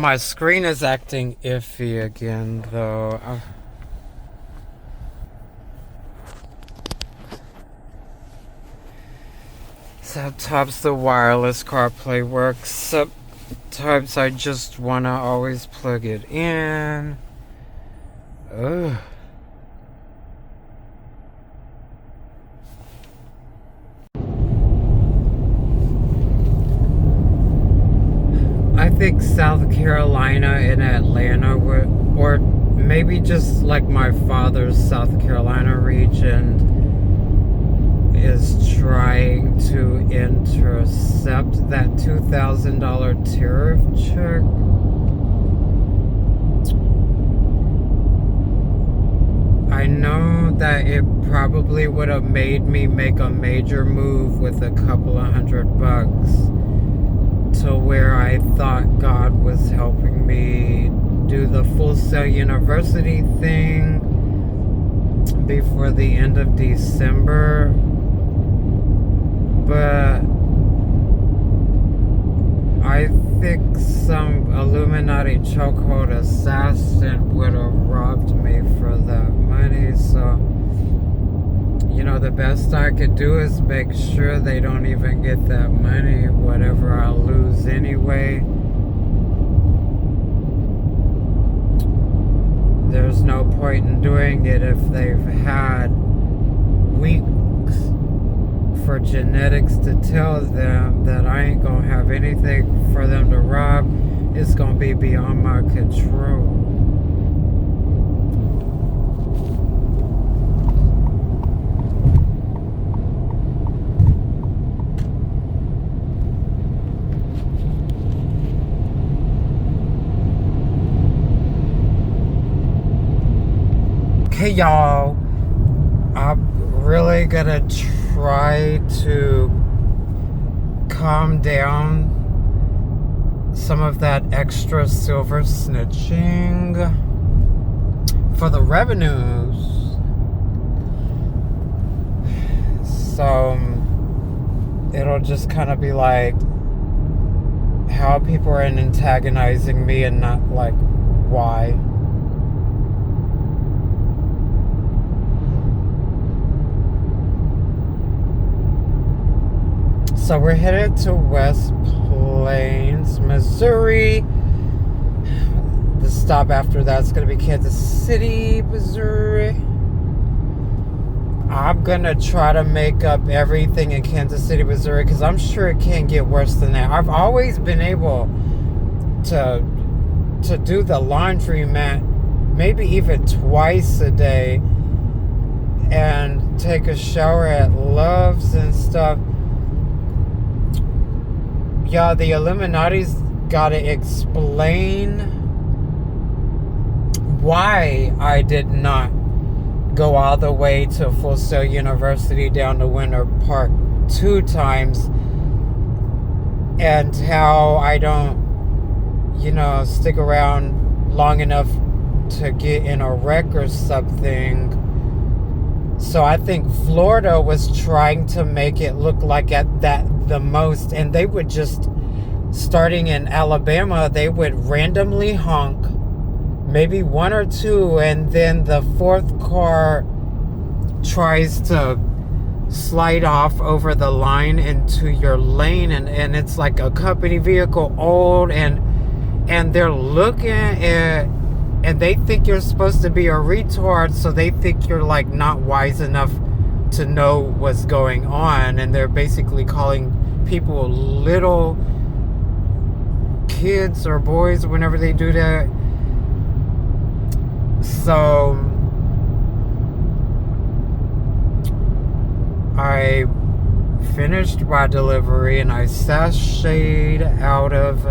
my screen is acting iffy again, though. Sometimes the wireless CarPlay works. Sometimes I just want to always plug it in. Ugh. I think South Carolina and Atlanta or maybe just like my father's South Carolina region is trying to intercept that $2,000 tariff check. I know that it probably would have made me make a major move with a couple of $100 to where I thought God was helping me do the Full Sail University thing before the end of December. But I think some Illuminati chokehold assassin would have robbed me for that money. So, the best I could do is make sure they don't even get that money, whatever I lose anyway. There's no point in doing it if they've had weeks for genetics to tell them that I ain't gonna have anything for them to rob. It's gonna be beyond my control. Okay, y'all, I'm really gonna try to calm down some of that extra silver snitching for the revenues. So it'll just kind of be like how people are antagonizing me and not like why. So we're headed to West Plains, Missouri. The stop after that's going to be Kansas City, Missouri. I'm going to try to make up everything in Kansas City, Missouri, because I'm sure it can't get worse than that. I've always been able to do the laundromat maybe even twice a day and take a shower at Love's and stuff. Yeah, the Illuminati's gotta explain why I did not go all the way to Full Sail University down to Winter Park 2 times, and how I don't, stick around long enough to get in a wreck or something. So I think Florida was trying to make it look like at that the most, and they would just, starting in Alabama, they would randomly honk, maybe 1 or 2, and then the 4th car tries to slide off over the line into your lane, and it's like a company vehicle, old, and they're looking at, and they think you're supposed to be a retard, so they think you're like not wise enough to know what's going on, and they're basically calling people little kids or boys whenever they do that. So I finished my delivery and I sashayed out of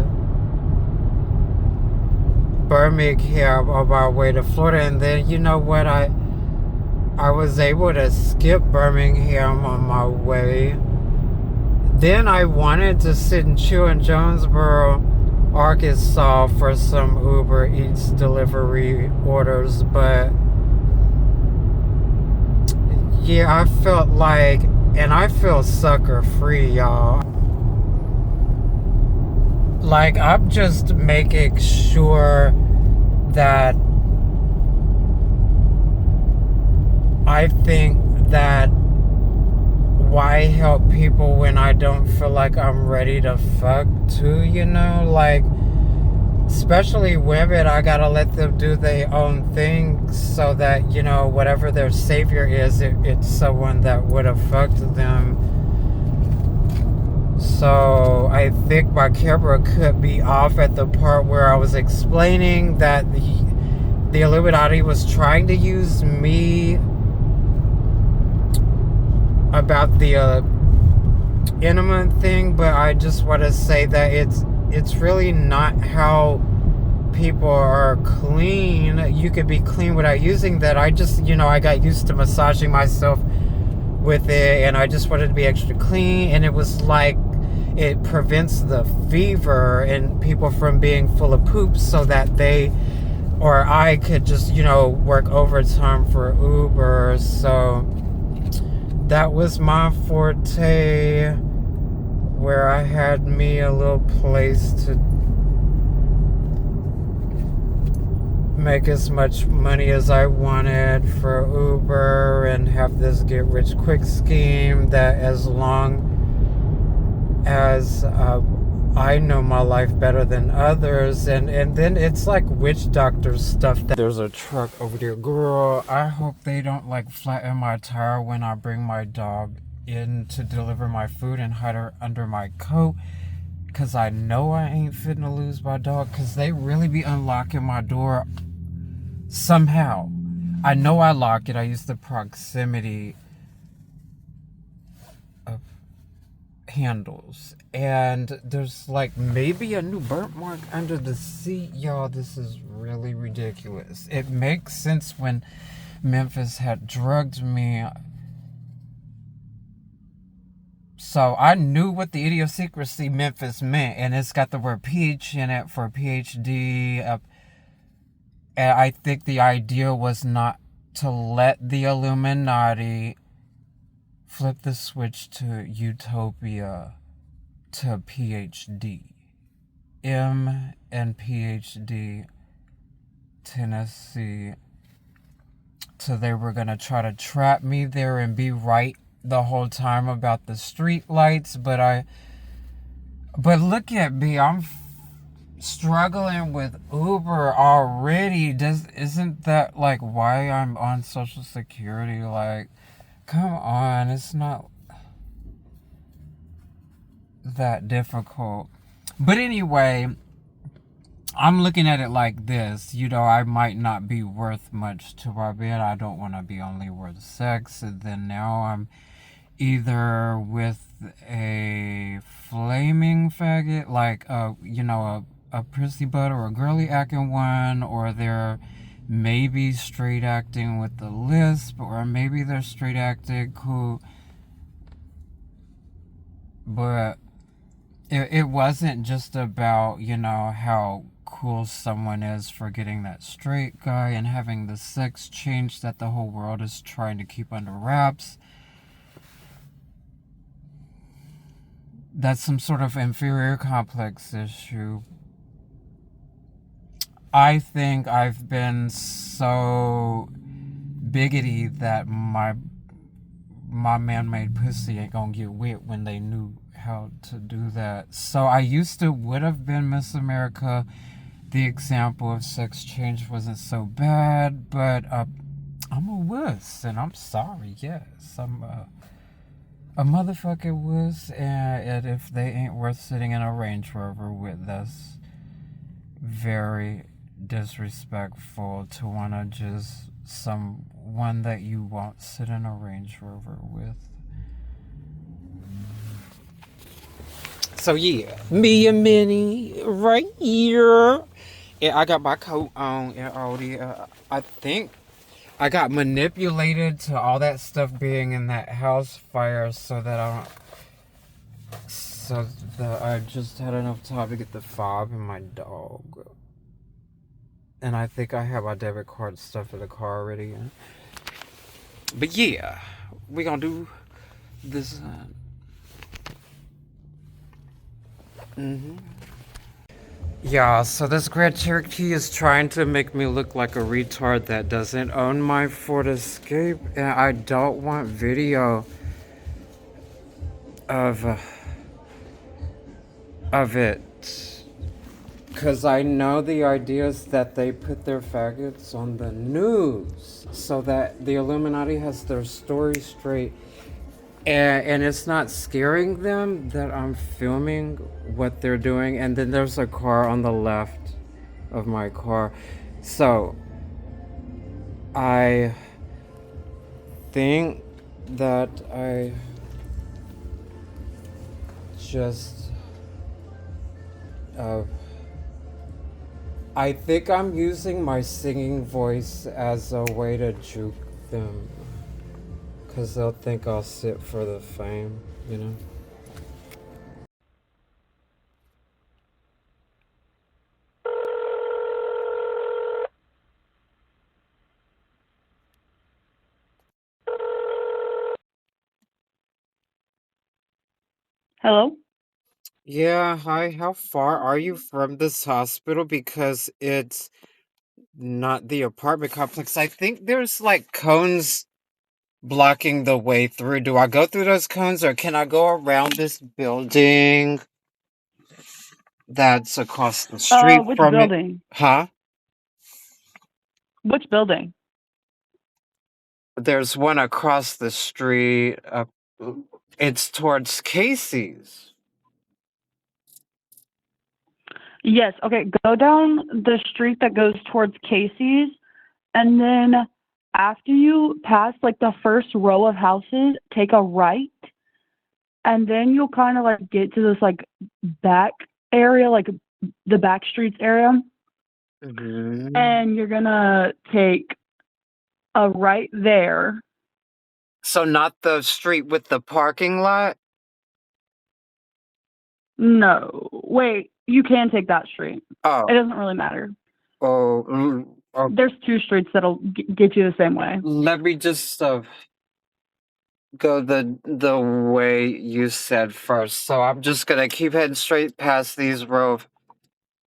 Birmingham on my way to Florida, and then you know what, I was able to skip Birmingham on my way. Then I wanted to sit and chill in Jonesboro, Arkansas for some Uber Eats delivery orders, but yeah, I felt like, and I feel sucker free, y'all. Like, I'm just making sure that I think that why help people when I don't feel like I'm ready to fuck too, you know? Like, especially women, I gotta let them do their own thing so that, you know, whatever their savior is, it's someone that would have fucked them. So I think my camera could be off at the part where I was explaining that the Illuminati was trying to use me about the enema thing, but I just want to say that it's really not how people are clean. You could be clean without using that. I just, you know, I got used to massaging myself with it, and I just wanted to be extra clean, and it was like it prevents the fever and people from being full of poop so that they or I could just, you know, work overtime for Uber. So that was my forte, where I had me a little place to make as much money as I wanted for Uber and have this get rich quick scheme that as long as I know my life better than others, and then it's like witch doctor stuff. There's a truck over there. Girl, I hope they don't like flatten my tire when I bring my dog in to deliver my food and hide her under my coat, because I know I ain't finna lose my dog, because they really be unlocking my door somehow. I know I lock it. I use the proximity of handles, and there's like maybe a new burnt mark under the seat. Y'all, this is really ridiculous. It makes sense when Memphis had drugged me, so I knew what the idiosyncrasy Memphis meant, and it's got the word PH in it for PhD. And I think the idea was not to let the Illuminati flip the switch to utopia to PhD. M and PhD, Tennessee. So they were going to try to trap me there and be right the whole time about the street lights. But look at me. I'm struggling with Uber already. Isn't that like why I'm on Social Security? Like, come on, it's not that difficult. But anyway, I'm looking at it like this. You know, I might not be worth much to my bed. I don't want to be only worth sex. And then now I'm either with a flaming faggot, like a prissy butt or a girly acting one, or they're maybe straight acting with the lisp, or maybe they're straight acting cool. But it wasn't just about, you know, how cool someone is for getting that straight guy and having the sex change that the whole world is trying to keep under wraps. That's some sort of inferior complex issue. I think I've been so biggity that my man-made pussy ain't gonna get wet when they knew how to do that. So I used to would have been Miss America. The example of sex change wasn't so bad, but I'm a wuss, and I'm sorry. Yes, I'm a motherfucking wuss, and if they ain't worth sitting in a Range Rover with, that's very disrespectful to want to just someone that you won't sit in a Range Rover with. So yeah, me and Minnie right here. And I got my coat on and all the, I think I got manipulated to all that stuff being in that house fire so that I just had enough time to get the fob and my dog. And I think I have my debit card stuff in the car already. But yeah, we gonna do this. Yeah, so this Grand Cherokee is trying to make me look like a retard that doesn't own my Ford Escape, and I don't want video of uh, of it. Because I know the idea is that they put their faggots on the news so that the Illuminati has their story straight. And it's not scaring them that I'm filming what they're doing. And then there's a car on the left of my car. So I think that just. Uh, I think I'm using my singing voice as a way to juke them. Because they'll think I'll sit for the fame, you know? Hello? Yeah, hi, how far are you from this hospital? Because it's not the apartment complex. I think there's like cones blocking the way through. Do I go through those cones or can I go around this building that's across the street Which from it? building? Huh? Which building? There's one across the street. It's towards Casey's. Yes, okay, go down the street that goes towards Casey's, and then after you pass like the first row of houses, take a right, and then you'll kind of like get to this like back area, like the back streets area, Hmm. and you're gonna take a right there. So not the street with the parking lot? No, wait, you can take that street. It Oh, doesn't really matter. oh, There's two streets that'll get you the same way. let me just go the way you said first. So I'm just gonna keep heading straight past these row of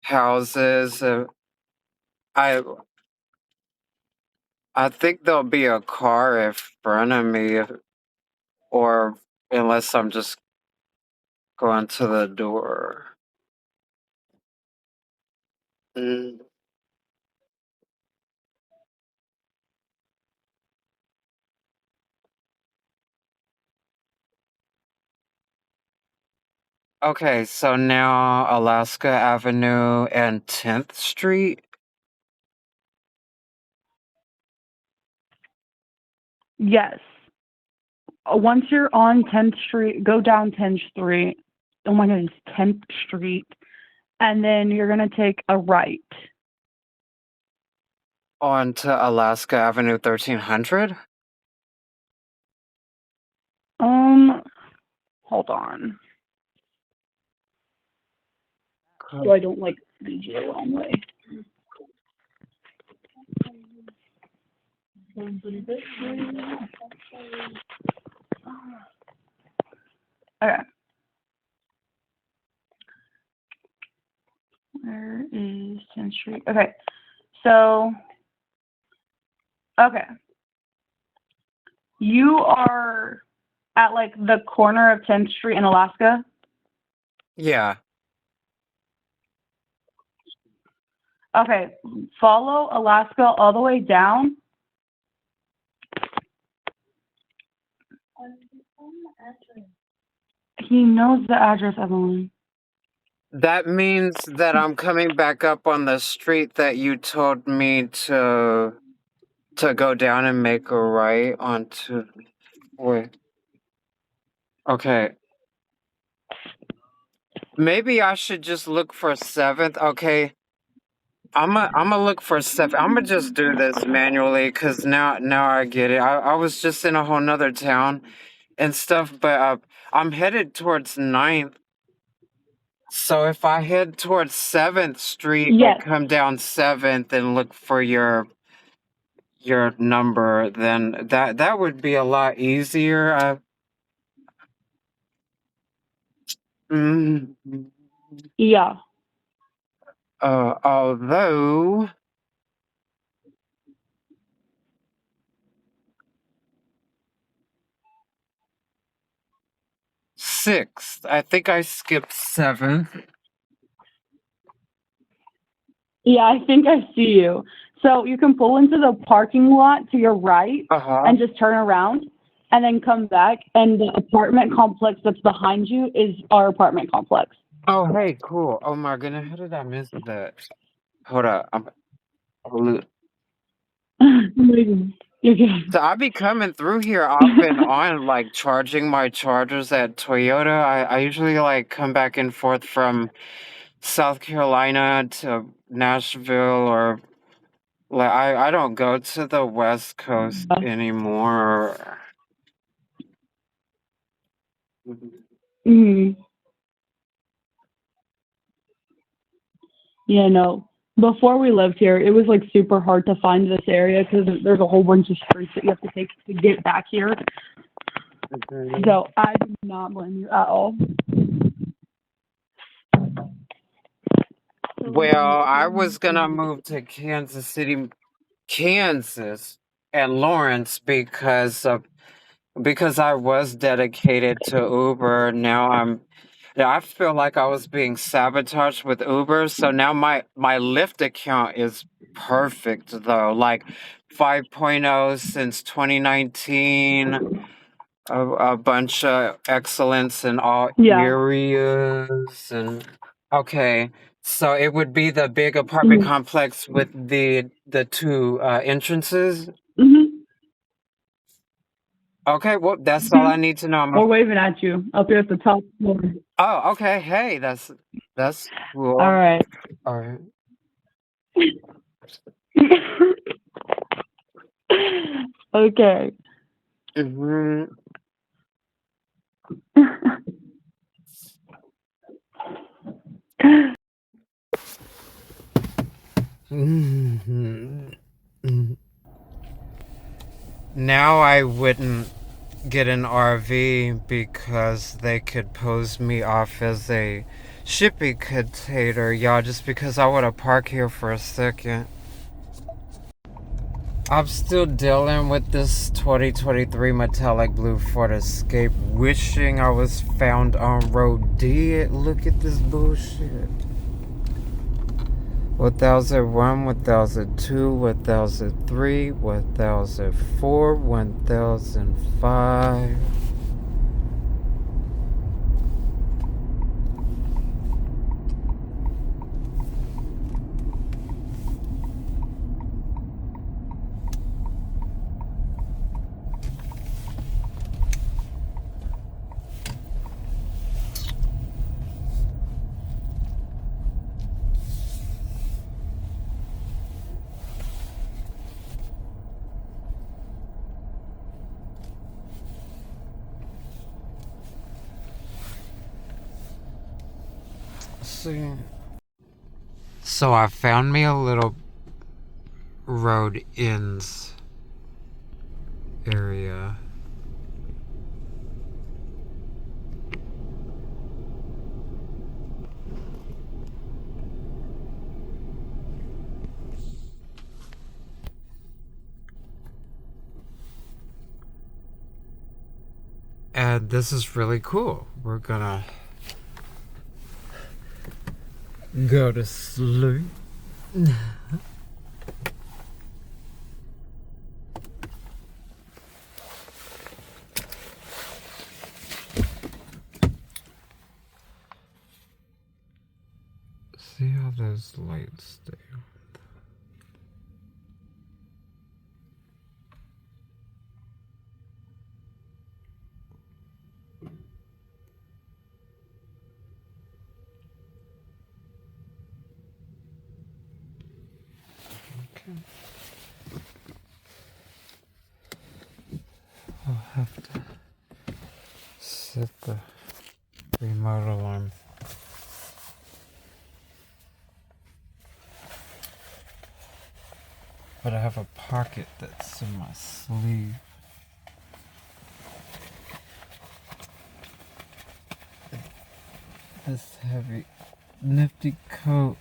houses. I I think there'll be a car in front of me, or unless I'm just going to the door. Mm. Okay, so now Alaska Avenue and 10th Street. Yes. Once you're on 10th Street, go down 10th Street. Oh my goodness, 10th Street. And then you're going to take a right. On to Alaska Avenue 1300? Um, Hold on. So I don't like lead you the wrong way. Okay. Where is 10th Street? Okay. So, okay. You are at like the corner of 10th Street in Alaska. Yeah. Okay. Follow Alaska all the way down. He knows the address, Evelyn. That means that I'm coming back up on the street that you told me to go down and make a right onto. Wait. Okay. Maybe I should just look for 7th. Okay. I'm gonna look for 7th. I'm gonna just do this manually because now I get it. I was just in a whole nother town and stuff, but I'm headed towards 9th. So if I head towards 7th Street and Yes. come down 7th and look for your number, then that would be a lot easier. Mm, Yeah. Although 6th, I think I skipped 7th. Yeah, I think I see you. So you can pull into the parking lot to your right Uh-huh. and just turn around and then come back. And the apartment complex that's behind you is our apartment complex. Oh, hey, cool. Oh my goodness, how did I miss that? Hold up. You're good. So I be coming through here off and on, like charging my chargers at Toyota. I usually like come back and forth from South Carolina to Nashville, or like I don't go to the West Coast anymore. Mm-hmm. Yeah, no. Before we lived here, it was like super hard to find this area because there's a whole bunch of streets that you have to take to get back here. Mhm. So I do not blame you at all. Well, I was gonna move to Kansas City, Kansas, and Lawrence because I was dedicated to Uber. Yeah, I feel like I was being sabotaged with Uber. So now my Lyft account is perfect though. Like 5.0 since 2019. A bunch of excellence in all Yeah. areas. And okay, so it would be the big apartment Mm-hmm. complex with the two entrances. Mm-hmm. Okay, well that's all Mm-hmm. I need to know. We're waving at you up here at the top floor. Oh, okay. Hey, that's All cool. right. All right. Okay. Mhm. Mhm. Mhm. Now I wouldn't get an RV because they could pose me off as a shipping container, y'all, just because I want to park here for a second. I'm still dealing with this 2023 metallic blue Ford Escape, wishing I was found on road D. Look at this bullshit. 1001, 1002, 1003, 1004, 1005. See. So I found me a little road ends area. And this is really cool. We're gonna go to sleep. See how those lights stay. Okay. I'll have to set the remote alarm. But I have a pocket that's in my sleeve. This heavy, nifty coat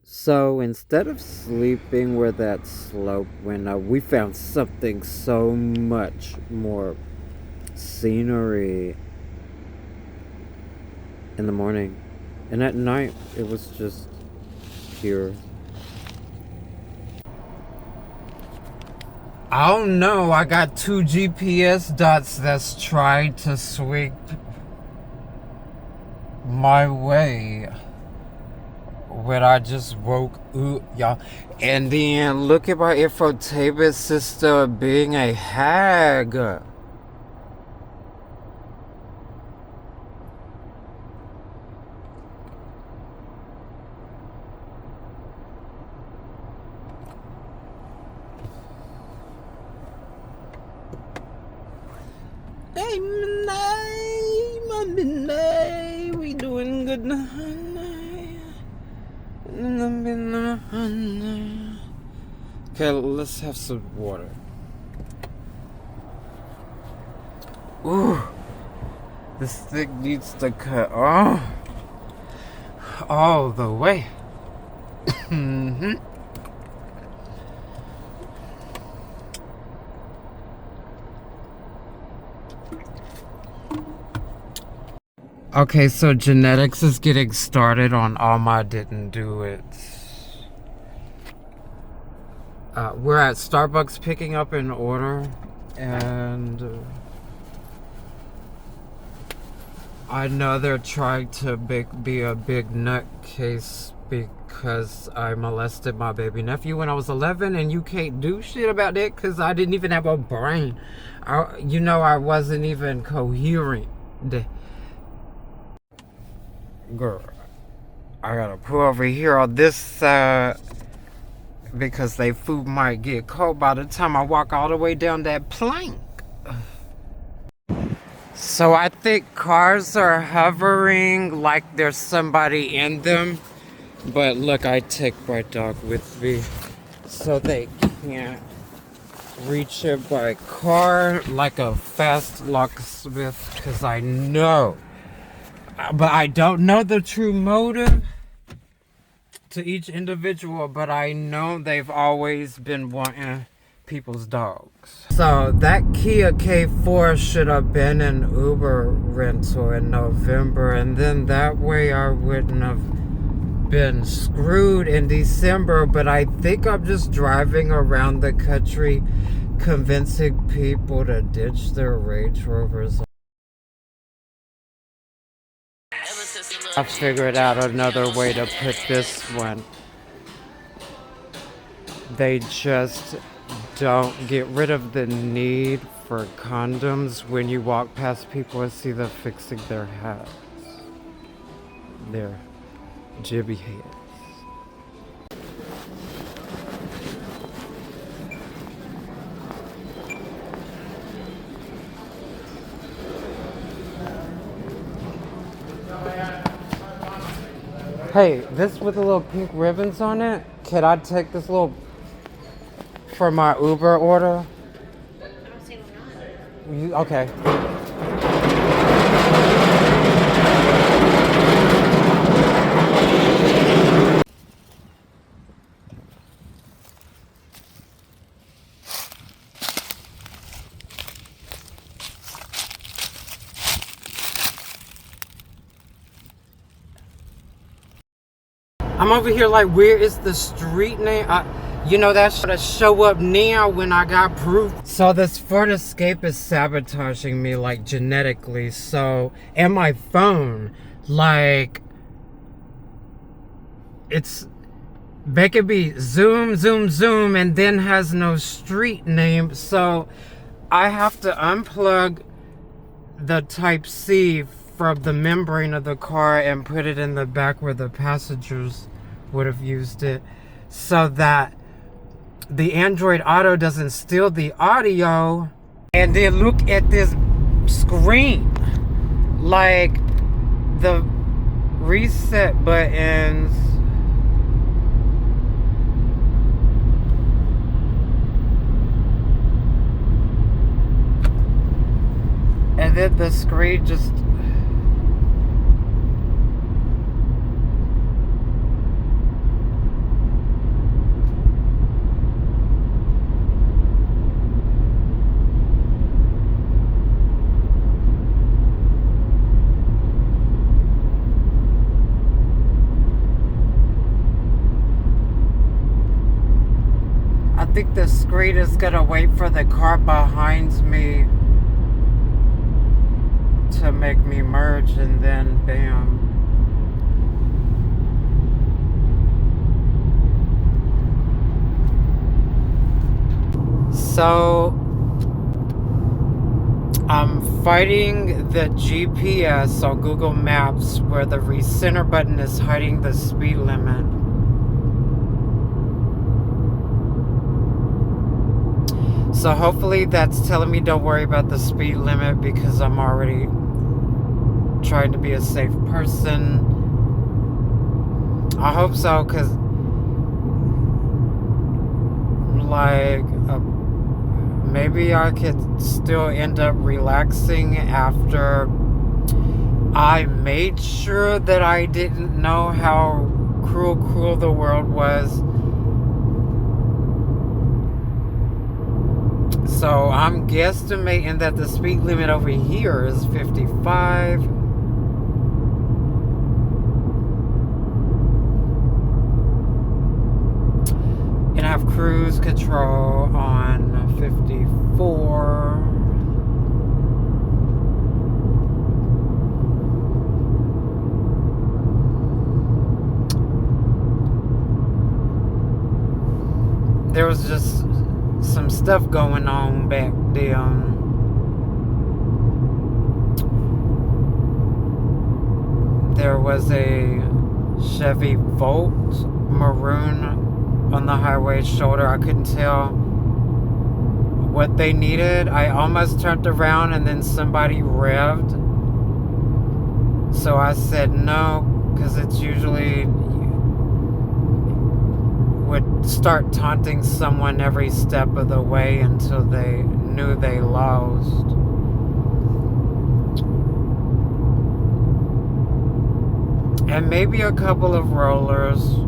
So instead of sleeping where that slope went up, we found something so much more scenery in the morning. And at night, it was just pure. Oh no, I got 2 GPS dots that's trying to sweep my way when I just woke up, y'all. And then look at my infotainment system being a hag. Hey, Minay, we doing good now, honey. Okay, let's have some water. Ooh, this thing needs to cut all the way. Okay, so genetics is getting started on Alma didn't do it. We're at Starbucks picking up an order, and I know they're trying to be a big nutcase because I molested my baby nephew when I was 11, and you can't do shit about that because I didn't even have a brain. I wasn't even coherent. Girl, I gotta pull over here on this side because they food might get cold by the time I walk all the way down that plank. So I think cars are hovering like there's somebody in them. But look, I take my dog with me so they can't reach it by car like a fast locksmith, because I know. But I don't know the true motive to each individual, but I know they've always been wanting people's dogs. So that Kia K4 should have been an Uber rental in November, and then that way I wouldn't have been screwed in December. But I think I'm just driving around the country convincing people to ditch their Range Rovers. I figured out another way to put this one. They just don't get rid of the need for condoms when you walk past people and see them fixing their hats. Their jibby heads. Hey, this with the little pink ribbons on it, can I take this little for my Uber order? I don't see one on. Okay. I'm over here like, where is the street name? That should show up now when I got proof. So this Ford Escape is sabotaging me like genetically. So, and my phone, like, they could be zoom, zoom, zoom, and then has no street name. So I have to unplug the Type C from the membrane of the car and put it in the back where the passengers would have used it, so that the Android Auto doesn't steal the audio. And then look at this screen. Like, the reset buttons. And then the screen just... I think the screen is gonna wait for the car behind me to make me merge, and then bam. So I'm fighting the GPS on Google Maps where the recenter button is hiding the speed limit. So hopefully that's telling me don't worry about the speed limit, because I'm already trying to be a safe person. I hope so, because like maybe I could still end up relaxing after I made sure that I didn't know how cruel the world was. So I'm guesstimating that the speed limit over here is 55. And I have cruise control on 54. There was just some stuff going on back there. There was a Chevy Volt maroon on the highway shoulder. I couldn't tell what they needed. I almost turned around and then somebody revved. So I said no, because it's usually would start taunting someone every step of the way until they knew they lost. And maybe a couple of rollers,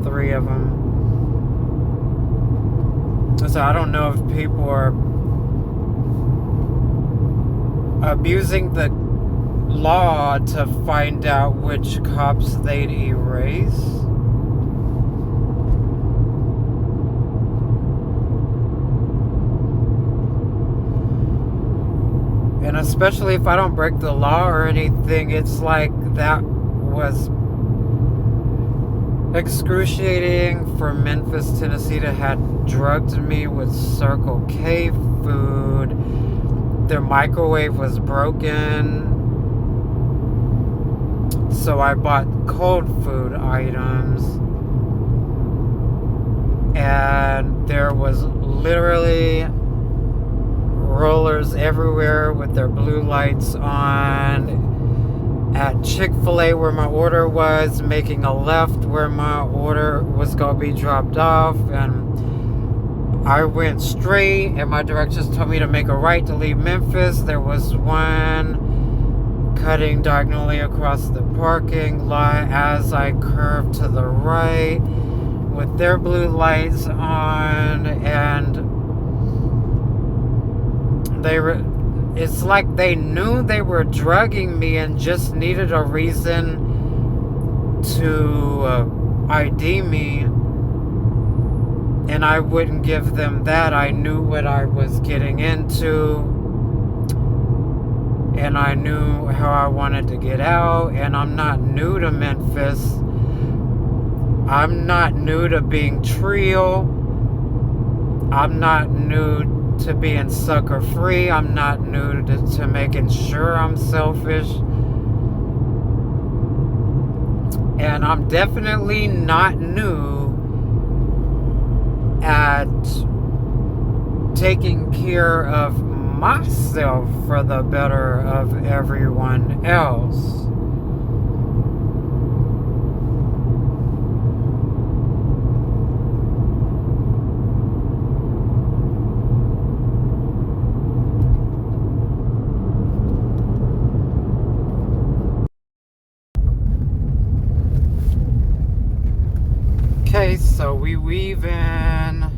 3 of them. So I don't know if people are abusing the law to find out which cops they'd erase. And especially if I don't break the law or anything, it's like that was excruciating for Memphis, Tennessee to have drugged me with Circle K food. Their microwave was broken, so I bought cold food items. And there was literally rollers everywhere with their blue lights on. At Chick-fil-A where my order was, making a left where my order was going to be dropped off, and I went straight and my directions told me to make a right to leave Memphis. There was one cutting diagonally across the parking lot as I curved to the right with their blue lights on, and it's like they knew they were drugging me and just needed a reason to ID me, and I wouldn't give them that. I knew what I was getting into, and I knew how I wanted to get out, and I'm not new to Memphis. I'm not new to being Trio. I'm not new to being sucker free. I'm not new to making sure I'm selfish. And I'm definitely not new at taking care of myself for the better of everyone else. Okay, so we weave in.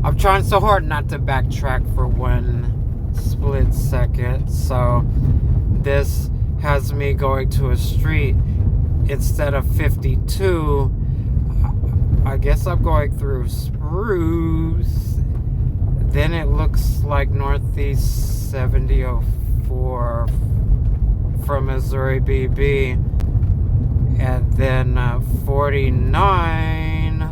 I'm trying so hard not to backtrack for one split second. So this has me going to a street instead of 52. I guess I'm going through Spruce. Then it looks like Northeast 7004 from Missouri BB. And then 49.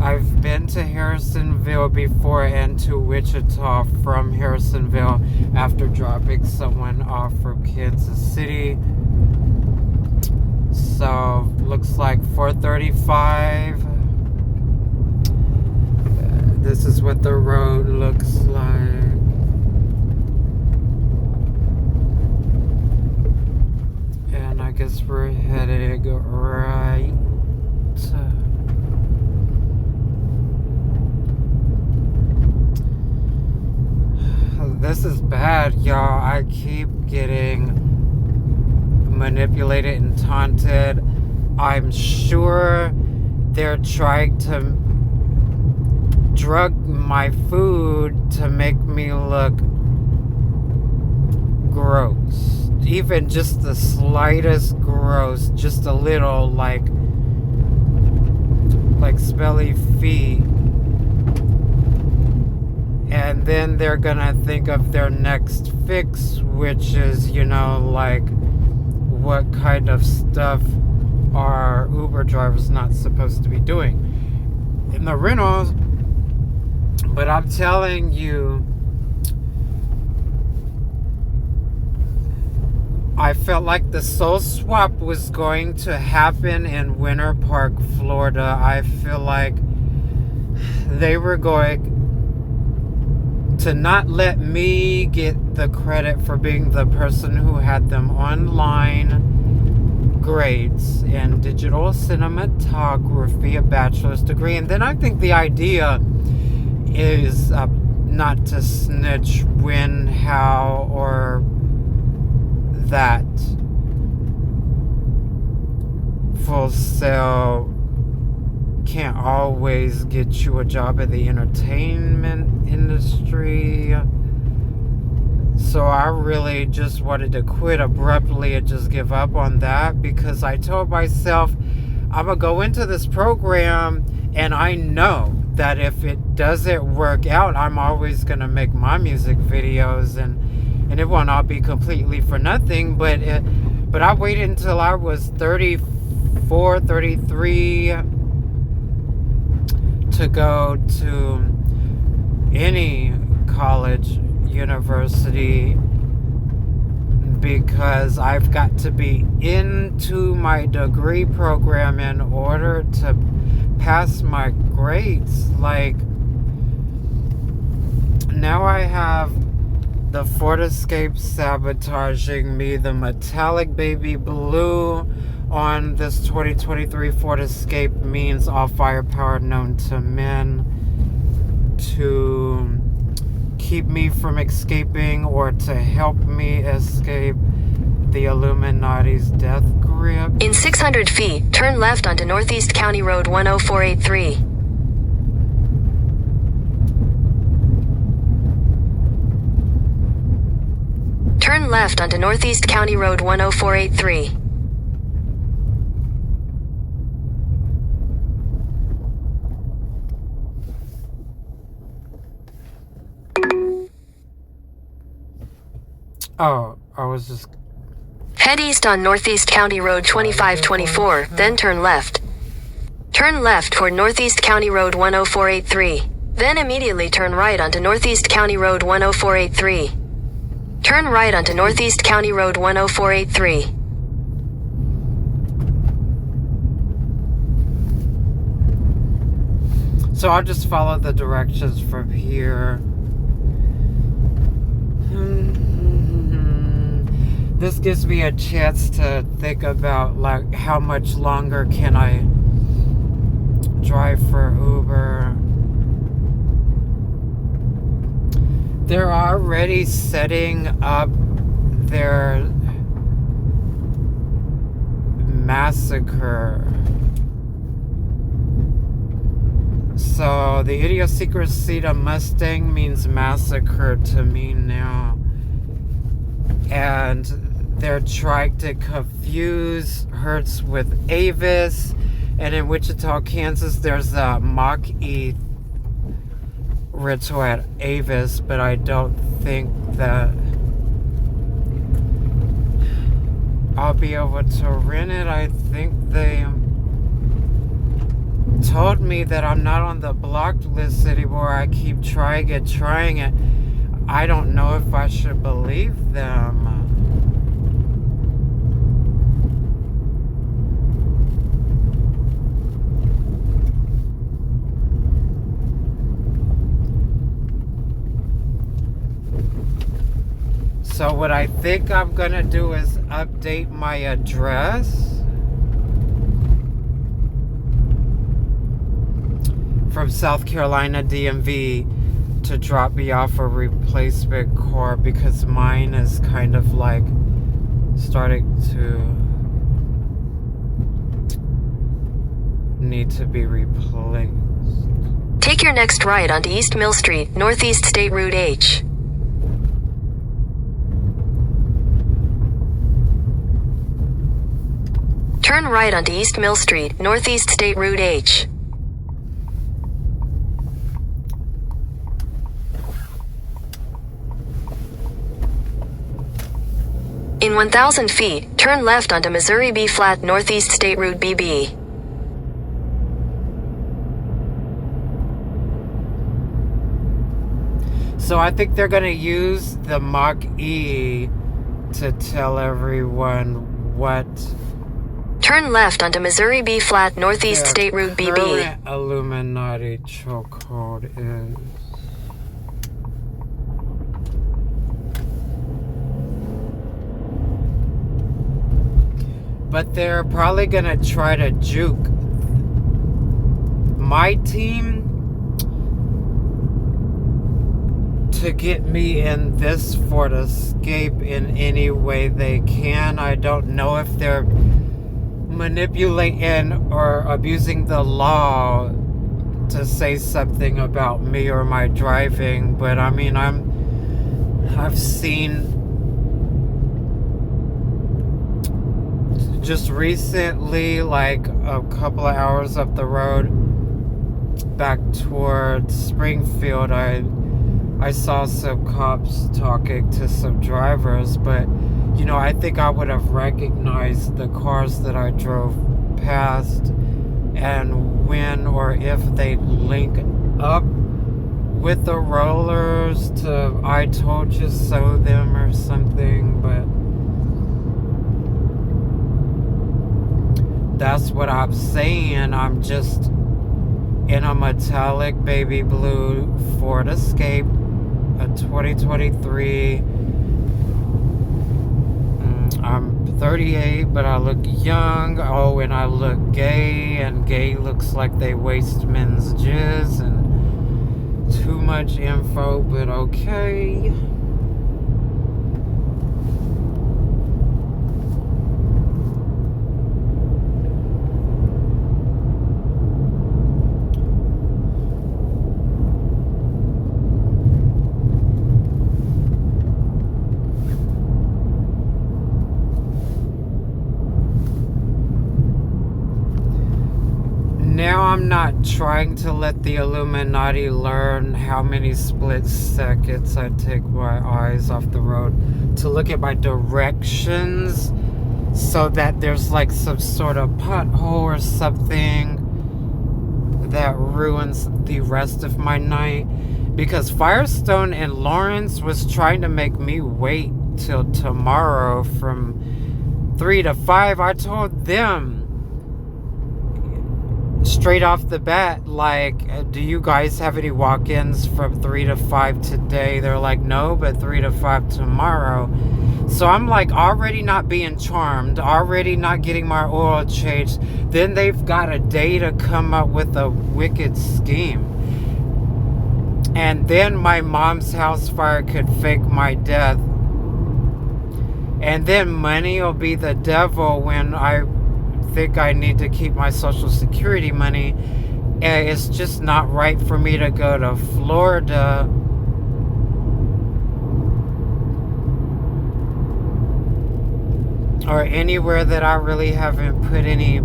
I've been to Harrisonville before and to Wichita from Harrisonville after dropping someone off from Kansas City. So looks like 435. This is what the road looks like. And I guess we're headed right. This is bad, y'all. I keep getting manipulated and taunted. I'm sure they're trying to drug my food to make me look gross. Even just the slightest gross, just a little like smelly feet. And then they're gonna think of their next fix, which is, like what kind of stuff are Uber drivers not supposed to be doing in the rentals. But I'm telling you, I felt like the soul swap was going to happen in Winter Park, Florida. I feel like they were going to not let me get the credit for being the person who had them online grades in digital cinematography, a bachelor's degree. And then I think the idea is not to snitch when, how, or that. Full Sail can't always get you a job at the entertainment industry. So I really just wanted to quit abruptly and just give up on that, because I told myself I'm gonna go into this program and I know that if it doesn't work out, I'm always gonna make my music videos and it won't all be completely for nothing. But I waited until I was 34, 33 to go to any college, university, because I've got to be into my degree program in order to pass my grades. Like, now I have the Ford Escape sabotaging me, the metallic baby blue on this 2023 Ford Escape means all firepower known to men to keep me from escaping or to help me escape the Illuminati's death grip. In 600 feet, turn left onto Northeast County Road 10483. Turn left onto Northeast County Road 10483. Oh, I was just... Head east on Northeast County Road 2524, then turn left. Turn left toward Northeast County Road 10483. Then immediately turn right onto Northeast County Road 10483. Turn right onto Northeast County Road 10483. So I'll just follow the directions from here. This gives me a chance to think about like how much longer can I drive for Uber. They're already setting up their massacre. So the idiosyncrasy Mustang means massacre to me now. And they're trying to confuse Hertz with Avis. And in Wichita, Kansas, there's a Mach-E rental at Avis, but I don't think that I'll be able to rent it. I think they told me that I'm not on the blocked list anymore. I keep trying it. I don't know if I should believe them. So what I think I'm gonna do is update my address from South Carolina DMV to drop me off a replacement car because mine is kind of like starting to need to be replaced. Take your next right onto East Mill Street, Northeast State Route H. Turn right onto East Mill Street, Northeast State Route H. In 1,000 feet, turn left onto Missouri B Flat, Northeast State Route BB. So I think they're gonna use the Mach-E to tell everyone what Turn left onto Missouri B Flat, Northeast State Route BB. current Illuminati chokehold is. But they're probably gonna try to juke my team to get me in this Ford Escape in any way they can. I don't know if they're manipulating or abusing the law to say something about me or my driving, but I mean I've seen just recently, like a couple of hours up the road back towards Springfield, I saw some cops talking to some drivers, but you know, I think I would have recognized the cars that I drove past, and when or if they link up with the rollers to I told you so them or something, but that's what I'm saying. I'm just in a metallic baby blue Ford Escape, a 2023. I'm 38, but I look young. Oh, and I look gay, and gay looks like they waste men's jizz, and too much info, but okay. Now I'm not trying to let the Illuminati learn how many split seconds I take my eyes off the road to look at my directions so that there's like some sort of pothole or something that ruins the rest of my night. Because Firestone and Lawrence was trying to make me wait till tomorrow from 3 to 5. I told them straight off the bat, like, do you guys have any walk-ins from 3 to 5 today? They're like, no, but 3 to 5 tomorrow. So I'm like already not being charmed, already not getting my oil changed. Then they've got a day to come up with a wicked scheme. And then my mom's house fire could fake my death. And then money will be the devil when I think I need to keep my Social Security money. And it's just not right for me to go to Florida or anywhere that I really haven't put any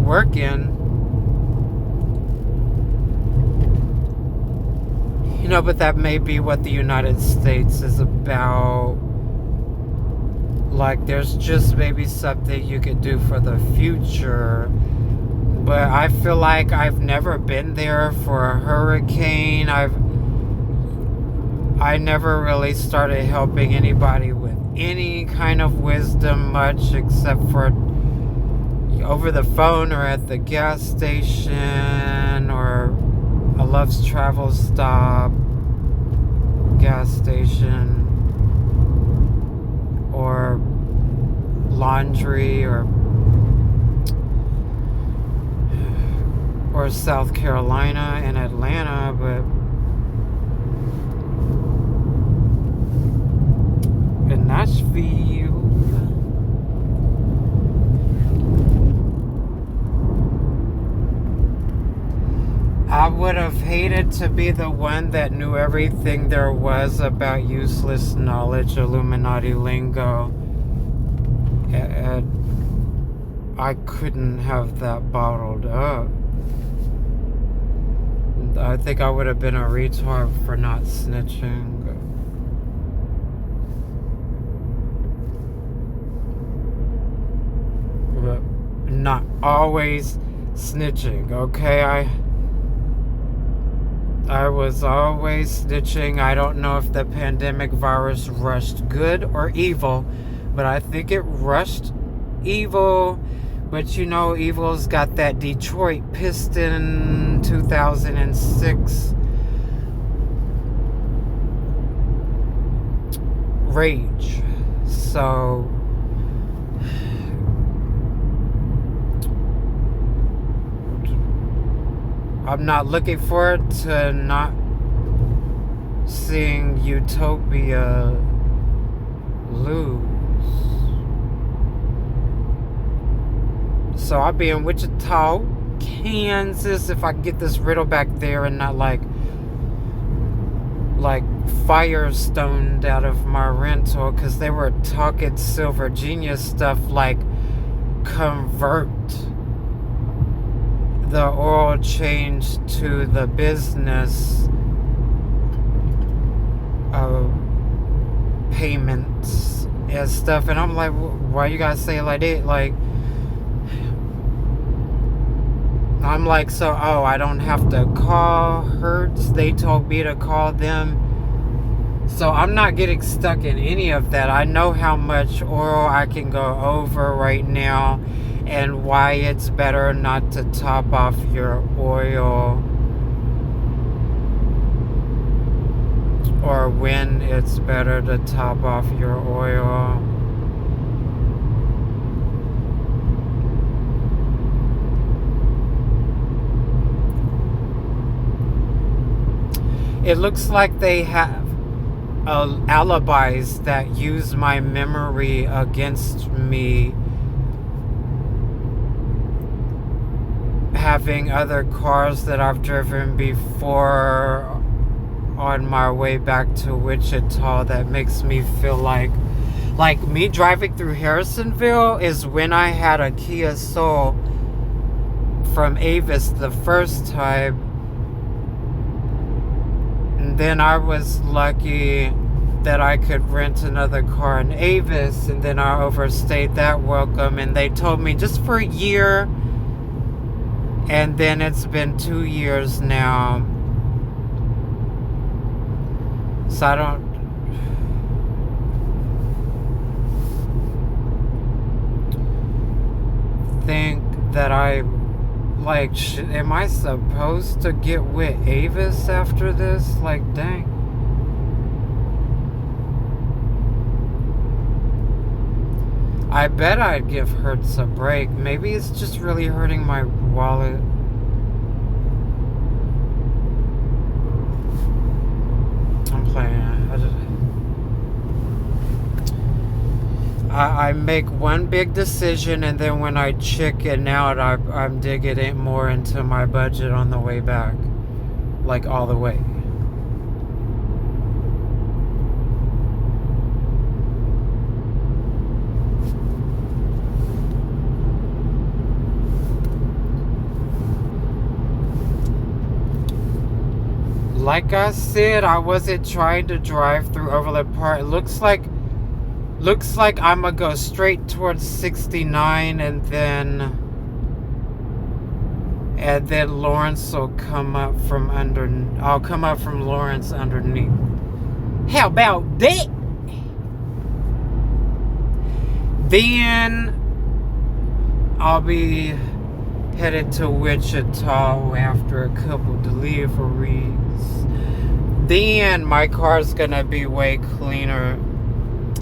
work in. You know, but that may be what the United States is about. Like, there's just maybe something you could do for the future. But I feel like I've never been there for a hurricane. I never really started helping anybody with any kind of wisdom much, except for over the phone or at the gas station or a Love's Travel Stop gas station or laundry or South Carolina and Atlanta, but in Nashville, I would have hated to be the one that knew everything there was about useless knowledge, Illuminati lingo. And I couldn't have that bottled up. I think I would have been a retard for not snitching. But not always snitching, okay? I was always snitching. I don't know if the pandemic virus rushed good or evil, but I think it rushed evil. But you know, evil's got that Detroit Piston 2006 rage. So I'm not looking forward to not seeing Utopia lose. So I'll be in Wichita, Kansas, if I can get this riddle back there and not like firestoned out of my rental, because they were talking Silver Genius stuff like convert the oil change to the business of payments and stuff, and I'm like, why you guys say it like that? Like, I'm like, so, oh, I don't have to call Hertz. They told me to call them. So I'm not getting stuck in any of that. I know how much oil I can go over right now and why it's better not to top off your oil, or when it's better to top off your oil. It looks like they have alibis that use my memory against me, having other cars that I've driven before on my way back to Wichita. That makes me feel like me driving through Harrisonville is when I had a Kia Soul from Avis the first time. Then I was lucky that I could rent another car in Avis, and then I overstayed that welcome, and they told me just for a year And then it's been 2 years now. So I don't think that I like am I supposed to get with Avis after this? Like, dang. I bet I'd give Hertz a break. Maybe it's just really hurting my wallet. I'm playing. I make one big decision, and then when I chicken out, I'm digging it more into my budget on the way back. Like, all the way. Like I said, I wasn't trying to drive through Overland Park. It looks like I'm gonna go straight towards 69, and then Lawrence will come up from under. I'll come up from Lawrence underneath. How about that? Then I'll be headed to Wichita after a couple deliveries. Then my car's gonna be way cleaner,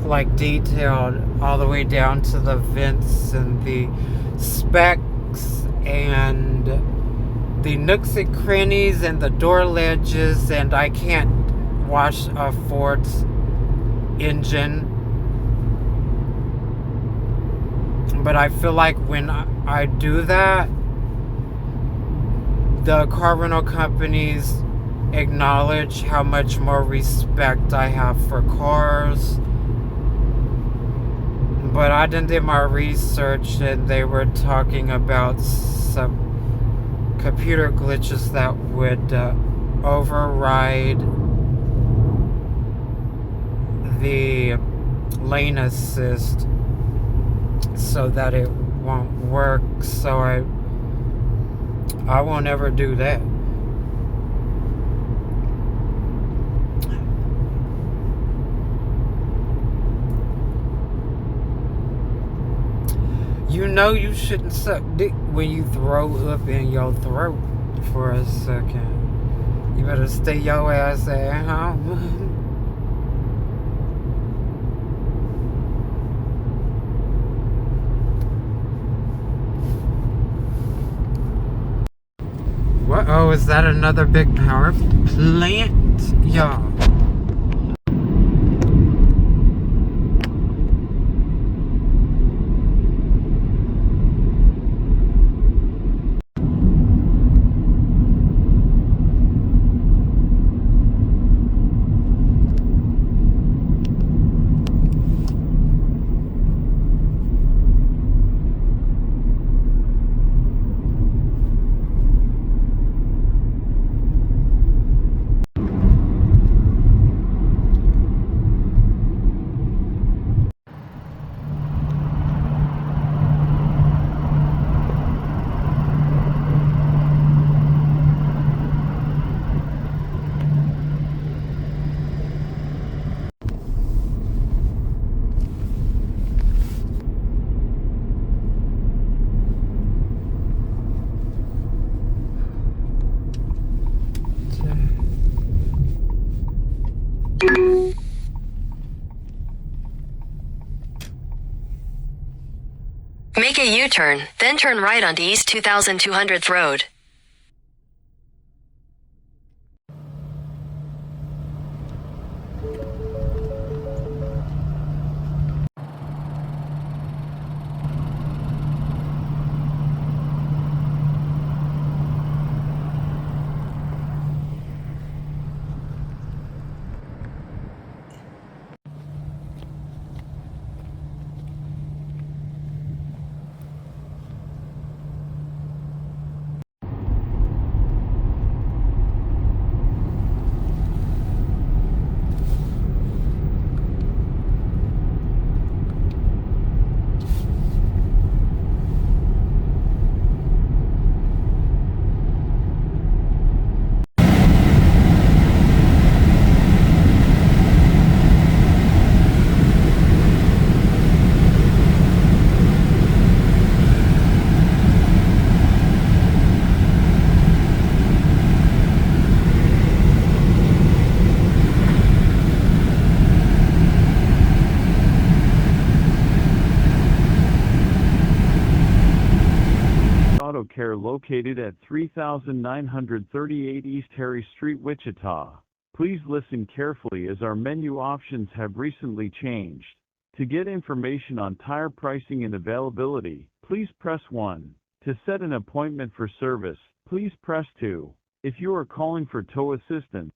like detailed all the way down to the vents and the specs and the nooks and crannies and the door ledges, and I can't wash a Ford's engine. But I feel like when I do that, the car rental companies acknowledge how much more respect I have for cars. But I did my research, and they were talking about some computer glitches that would override the lane assist so that it won't work. So I won't ever do that. You know you shouldn't suck dick when you throw up in your throat for a second. You better stay your ass at home. What? Oh, is that another big power plant? Y'all. Make a U-turn, then turn right onto East 2200th Road. located at 3938 East Harry Street, Wichita. Please listen carefully as our menu options have recently changed. To get information on tire pricing and availability, please press 1. To set an appointment for service, please press 2. If you are calling for tow assistance,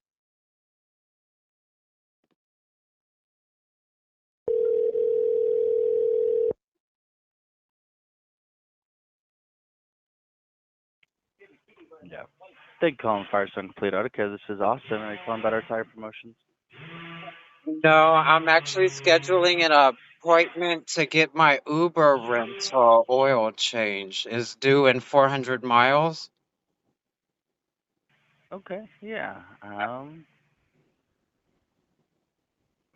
Yeah. Thank you for calling Firestone Complete Auto Care. This is Austin. Are you calling about our tire promotions? No, I'm actually scheduling an appointment to get my Uber rental oil change. Is due in 400 miles. Okay, yeah.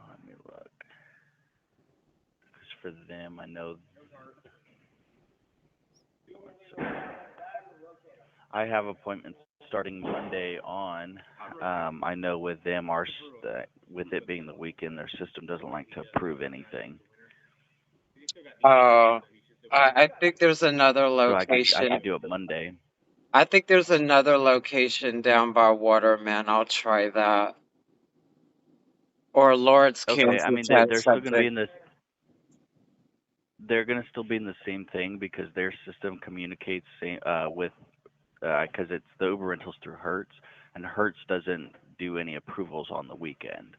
Let me look. 'Cause for them, I know I have appointments starting Monday on. I know with them, with it being the weekend, their system doesn't like to approve anything. Oh, I think there's another So I location. could do it Monday. I think there's another location down by Waterman. I'll try that. Or Lawrence, Okay, I Kansas mean has they're still going to be something. in this. They're going to still be in the same thing because their system communicates with because it's the Uber rentals through Hertz, and Hertz doesn't do any approvals on the weekend.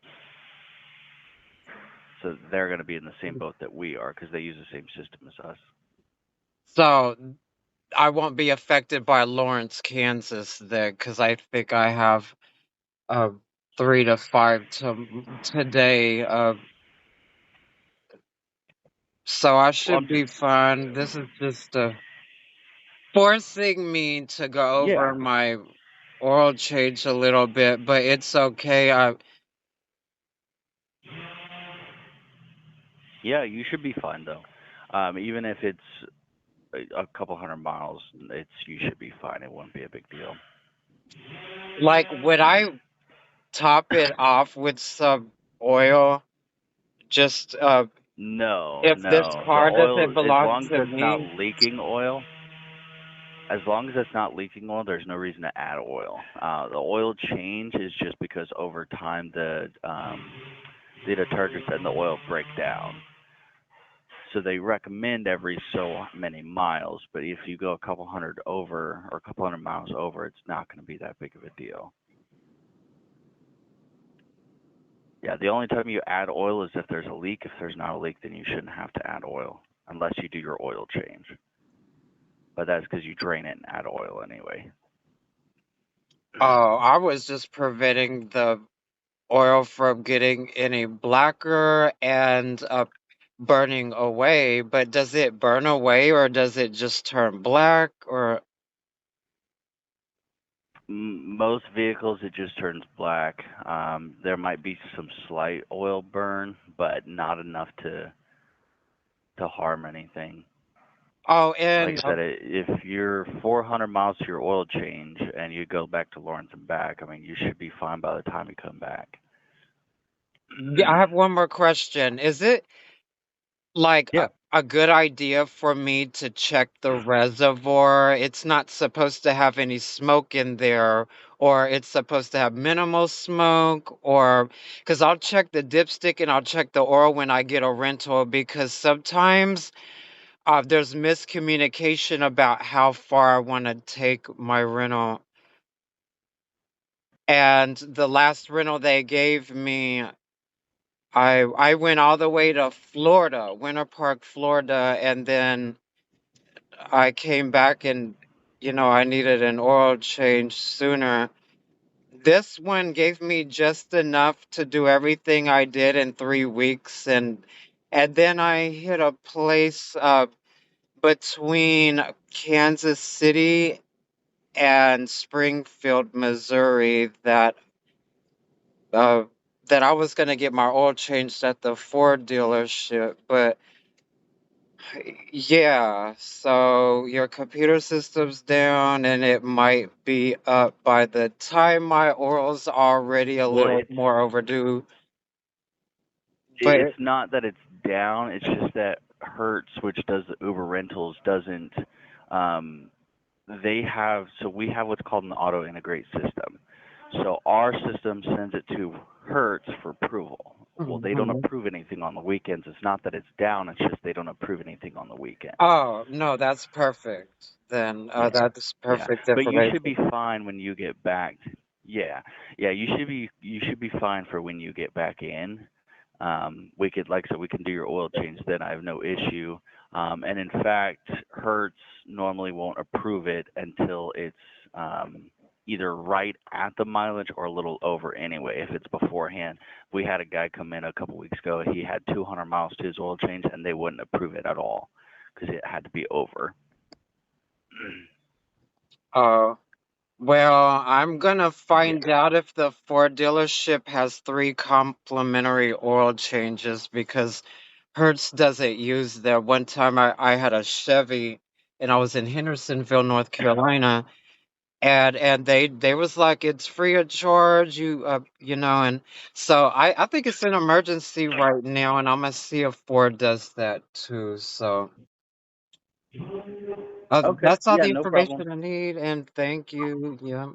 So they're going to be in the same boat that we are because they use the same system as us. So I won't be affected by Lawrence, Kansas then, because I think I have 3 to 5 today. So I Well, should be fine. This is just forcing me to go over yeah, my oral change a little bit, but it's okay. yeah, you should be fine though. Even if it's a couple hundred miles, you should be fine. It won't be a big deal. Like, would I top it off with some oil? Just No, if this no. The car doesn't oil, belong to me. as long as it's not leaking oil, there's no reason to add oil. The oil change is just because over time the detergents and the oil break down. So they recommend every so many miles, but if you go a couple hundred over or a couple hundred miles over, it's not going to be that big of a deal. Yeah, the only time you add oil is if there's a leak. If there's not a leak, then you shouldn't have to add oil unless you do your oil change. But that's because you drain it and add oil anyway. Oh, I was just preventing the oil from getting any blacker and burning away. But does it burn away or does it just turn black? Or Most vehicles, it just turns black. There might be some slight oil burn, but not enough to harm anything. oh, Like and I said, if you're 400 miles to your oil change and you go back to Lawrence and back, I mean, you should be fine by the time you come back. yeah, I have one more question. Is it like Yeah. a good idea for me to check the reservoir? It's not supposed to have any smoke in there, or it's supposed to have minimal smoke, or because I'll check the dipstick and I'll check the oil when I get a rental because sometimes there's miscommunication about how far I want to take my rental. And the last rental they gave me, I went all the way to Florida, Winter Park, Florida, and then I came back and I needed an oil change sooner. This one gave me just enough to do everything I did in 3 weeks, and then I hit a place between Kansas City and Springfield, Missouri uh, that I was gonna get my oil changed at the Ford dealership, but yeah, so your computer system's down and it might be up by the time my oral's already a Well, little more overdue. it's But not that it's down. It's just that Hertz, which does the Uber rentals, doesn't. Um, we have what's called an auto integrate system. So our system sends it to Hertz for approval. Well, they don't Mhm. approve anything on the weekends. It's not that it's down, it's just they don't approve anything on the weekend. Oh, no, that's perfect. Then Yeah. that's Yeah. perfect But you should be information. fine when you get back. Yeah. Yeah, you should be fine for when you get back in. We could, like I said, we can do your oil change then. I have no issue. And in fact, Hertz normally won't approve it until it's either right at the mileage or a little over anyway, if it's beforehand. We had a guy come in a couple weeks ago. He had 200 miles to his oil change, and they wouldn't approve it at all because it had to be over. Oh, well, I'm gonna Yeah. find out if the Ford dealership has 3 complimentary oil changes because Hertz doesn't use them. One time I had a Chevy and I was in Hendersonville, North Carolina, and they was like it's free of charge, and so I think it's an emergency right now, and I'm gonna see if Ford does that too. So Okay. that's all Yeah, the no problem. information I need, and thank you. Yeah.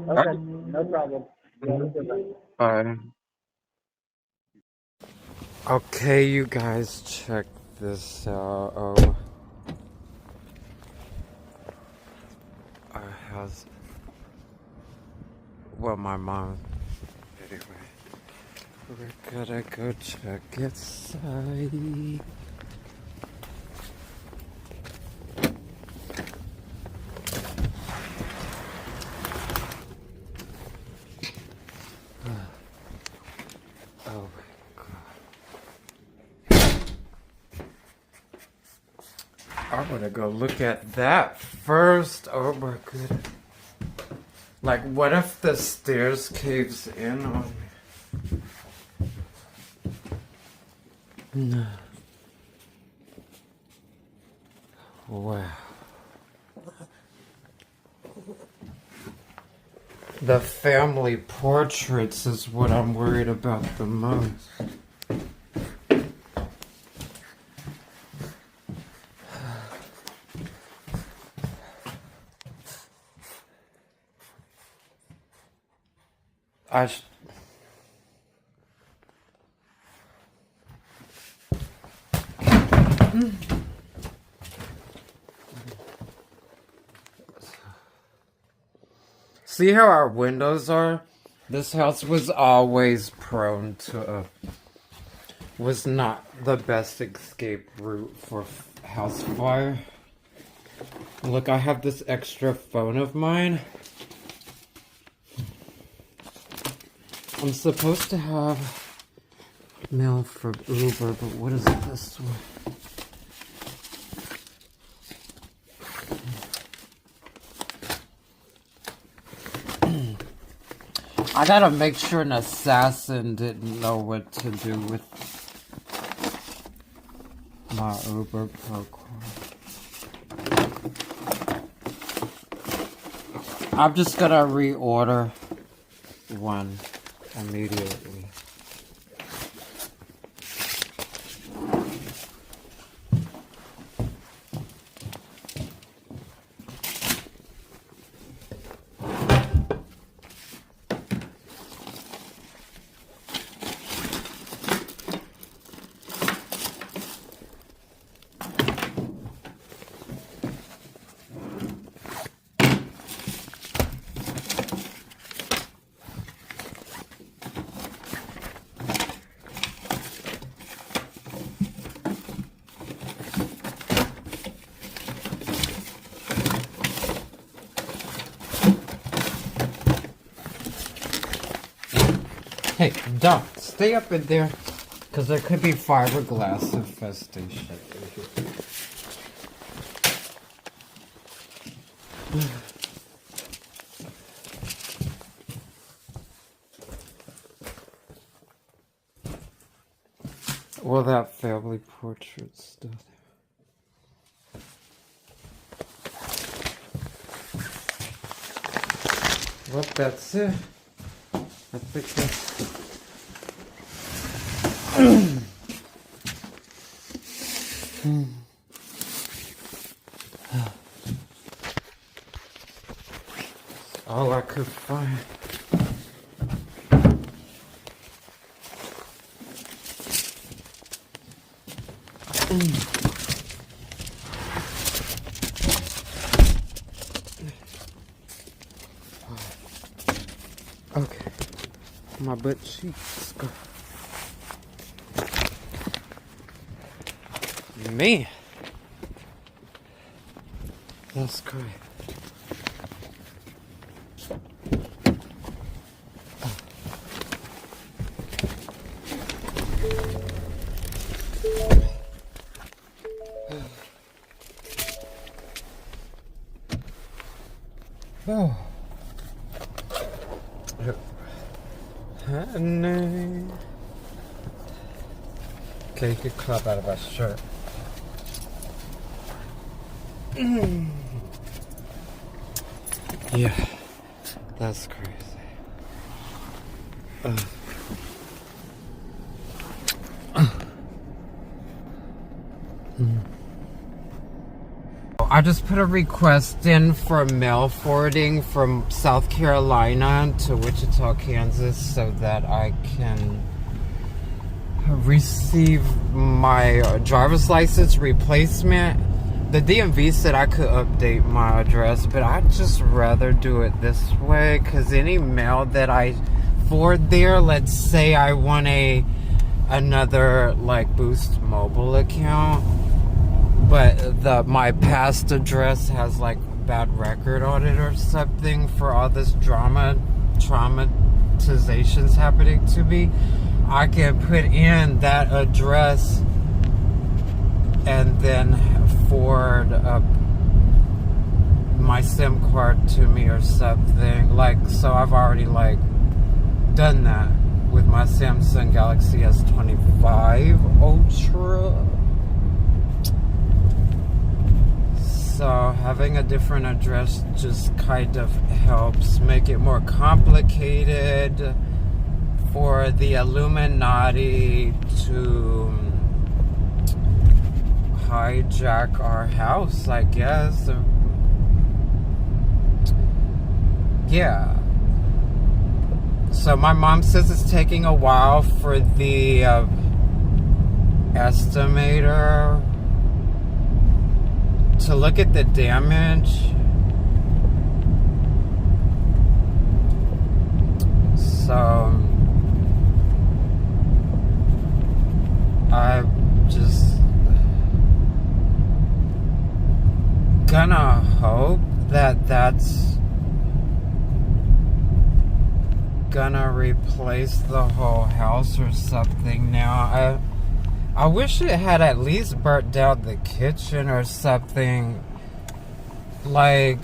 All Okay, right. no problem. You have a Mhm. good one. Bye. Okay, you guys, check this out. Oh, our house. Well, my mom. Anyway, we're gonna go check inside. Oh my god. I wanna go look at that first. Oh my goodness. Like, what if the stairs caves in on me? No. Wow. The family portraits is what I'm worried about the most. I sh- See how our windows are? This house was always prone to was not the best escape route for house fire. Look, I have this extra phone of mine. I'm supposed to have mail for Uber, but what is this one? I gotta make sure an assassin didn't know what to do with my Uber program. I'm just gonna reorder one immediately. Hey, Doc, stay up in there, because there could be fiberglass infestation. Well, that family portrait's still there. Well, that's it. I think that's... all I could find. Okay, my butt cheeks. Man, that's great. Oh. Honey. Okay, you could clap out of my shirt. Yeah, that's crazy. I just put a request in for mail forwarding from South Carolina to Wichita, Kansas, so that I can receive my driver's license replacement. The DMV said I could update my address, but I'd just rather do it this way, because any mail that I forward there, let's say I want another like Boost mobile account, but my past address has like bad record on it or something for all this traumatizations happening to me, I can put in that address and then forward up my SIM card to me or something. Like, so I've already like done that with my Samsung Galaxy S25 Ultra. So having a different address just kind of helps make it more complicated for the Illuminati to hijack our house, I guess. Yeah. So my mom says it's taking a while for the estimator to look at the damage. So I'm just gonna hope that that's gonna replace the whole house or something. Now I wish it had at least burnt down the kitchen or something. Like,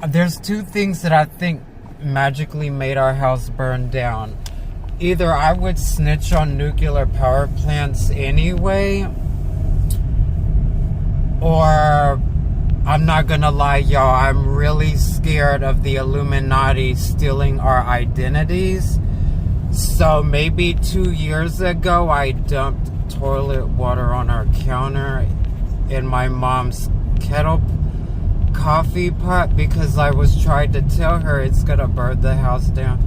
there's two things that I think magically made our house burn down. Either I would snitch on nuclear power plants anyway, or I'm not gonna lie, y'all, I'm really scared of the Illuminati stealing our identities. So maybe 2 years ago, I dumped toilet water on our counter in my mom's kettle coffee pot because I was trying to tell her it's gonna burn the house down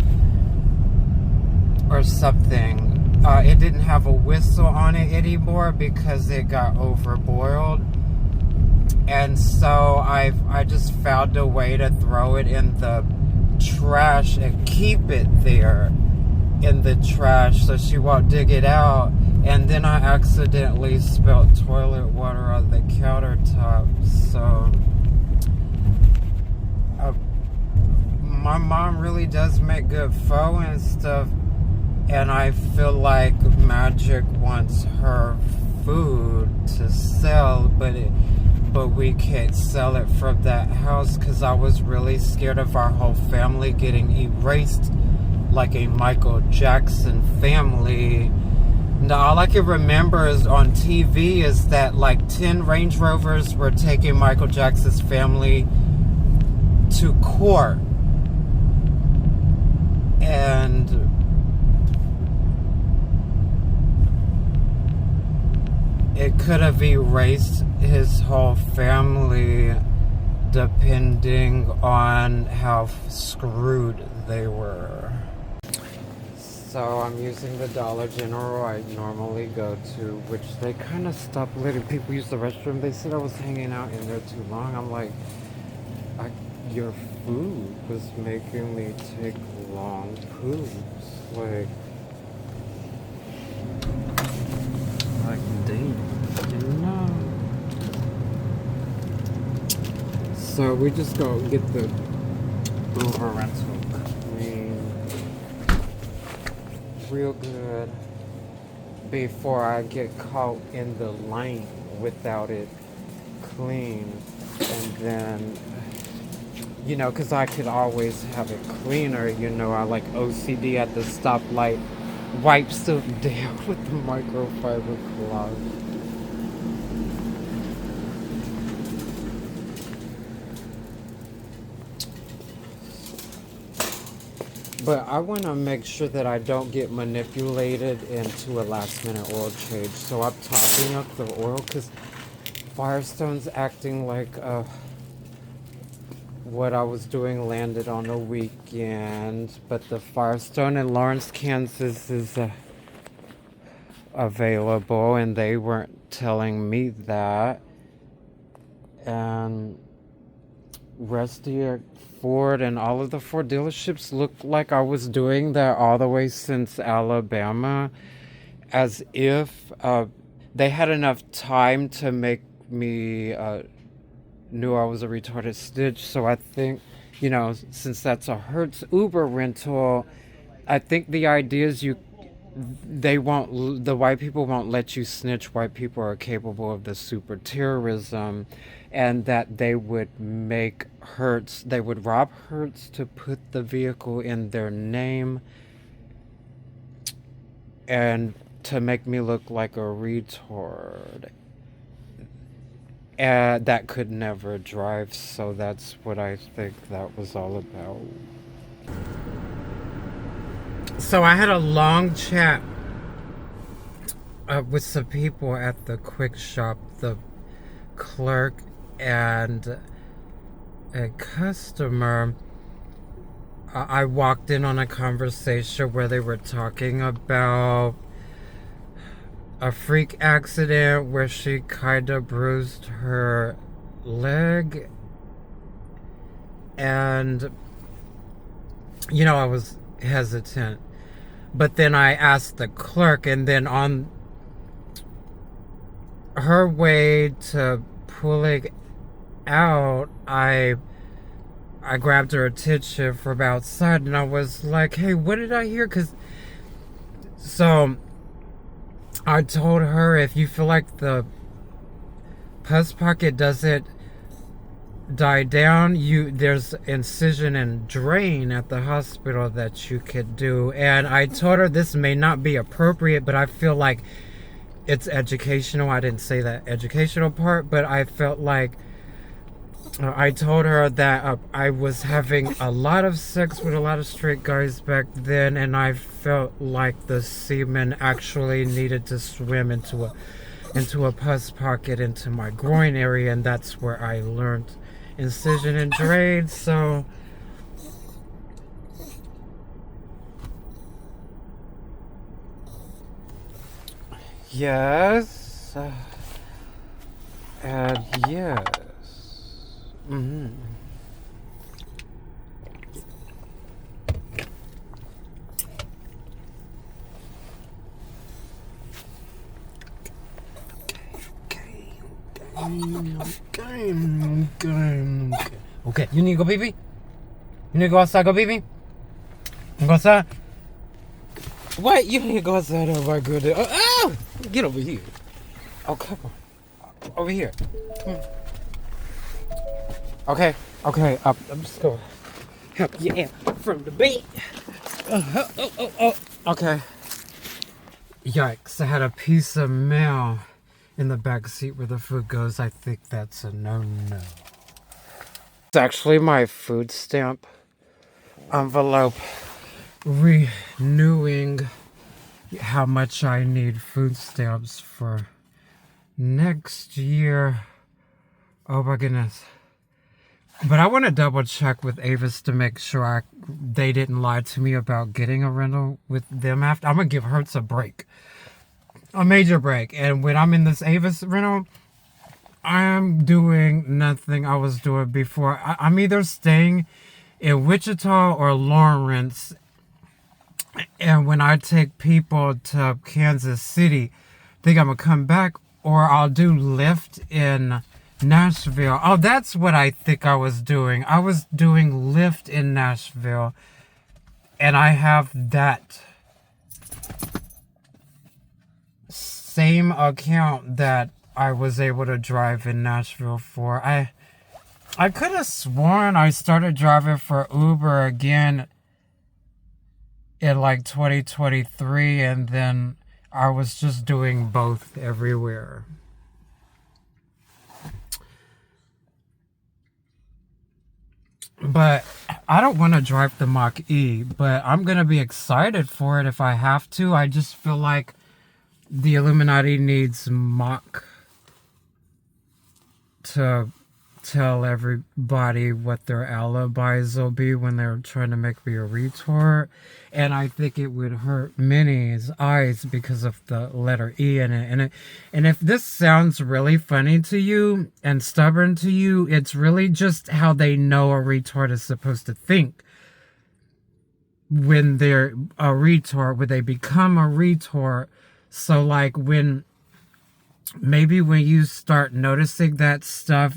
or something. It didn't have a whistle on it anymore because it got overboiled. And so I just found a way to throw it in the trash and keep it there in the trash so she won't dig it out. And then I accidentally spilled toilet water on the countertop. So my mom really does make good pho and stuff, and I feel like Magic wants her food to sell, but we can't sell it from that house because I was really scared of our whole family getting erased like a Michael Jackson family. Now, all I can remember is on TV is that like 10 Range Rovers were taking Michael Jackson's family to court. And it could have erased his whole family depending on how screwed they were. So I'm using the Dollar General I normally go to, which they kind of stopped letting people use the restroom. They said I was hanging out in there too long. I'm like, your food was making me take long poops. Like damn, you know. So we just go get the Uber rental clean real good before I get caught in the lane without it clean. And then, you know, because I could always have it cleaner, you know, I like OCD at the stoplight, wipe stuff down with the microfiber cloth. But I want to make sure that I don't get manipulated into a last minute oil change. So I'm topping up the oil because Firestone's acting like what I was doing landed on a weekend. But the Firestone in Lawrence, Kansas is available, and they weren't telling me that. And Rusty at Ford and all of the Ford dealerships looked like I was doing that all the way since Alabama, as if they had enough time to make me knew I was a retarded stitch. So I think, you know, since that's a Hertz Uber rental, I think the idea is the white people won't let you snitch. White people are capable of the super terrorism, and that they would rob Hertz to put the vehicle in their name and to make me look like a retard. That could never drive, so that's what I think that was all about. So I had a long chat with some people at the quick shop, the clerk and a customer. I walked in on a conversation where they were talking about a freak accident where she kind of bruised her leg, and you know, I was hesitant, but then I asked the clerk, and then on her way to pulling out, I grabbed her attention from outside, and I was like, hey, what did I hear? So I told her, if you feel like the pus pocket doesn't die down, there's incision and drain at the hospital that you could do. And I told her this may not be appropriate, but I feel like it's educational. I didn't say that educational part, but I felt like I told her that I was having a lot of sex with a lot of straight guys back then, and I felt like the semen actually needed to swim into a pus pocket into my groin area, and that's where I learned incision and drain. So yes, and yes. Mm-hmm. Okay, you need to go pee-pee? You need to go outside, go pee-pee? You go outside? What? You need to go outside, oh my goodness. Oh! Get over here. Oh, come on. Over here. Okay, I'm just gonna help you out from the bed. Okay. Yikes, I had a piece of mail in the back seat where the food goes. I think that's a no-no. It's actually my food stamp envelope renewing how much I need food stamps for next year. Oh my goodness. But I want to double check with Avis to make sure they didn't lie to me about getting a rental with them after. I'm going to give Hertz a break. A major break. And when I'm in this Avis rental, I'm doing nothing I was doing before. I'm either staying in Wichita or Lawrence. And when I take people to Kansas City, I think I'm going to come back, or I'll do Lyft in Nashville. Oh, that's what I think I was doing. I was doing Lyft in Nashville. And I have that same account that I was able to drive in Nashville for. I could have sworn I started driving for Uber again in like 2023, and then I was just doing both everywhere. But I don't want to drive the Mach-E, but I'm going to be excited for it if I have to. I just feel like the Illuminati needs Mach to tell everybody what their alibis will be when they're trying to make me a retard. And I think it would hurt Minnie's eyes because of the letter E in it. And if this sounds really funny to you and stubborn to you, it's really just how they know a retard is supposed to think. When they're a retard, when they become a retard. So like maybe when you start noticing that stuff,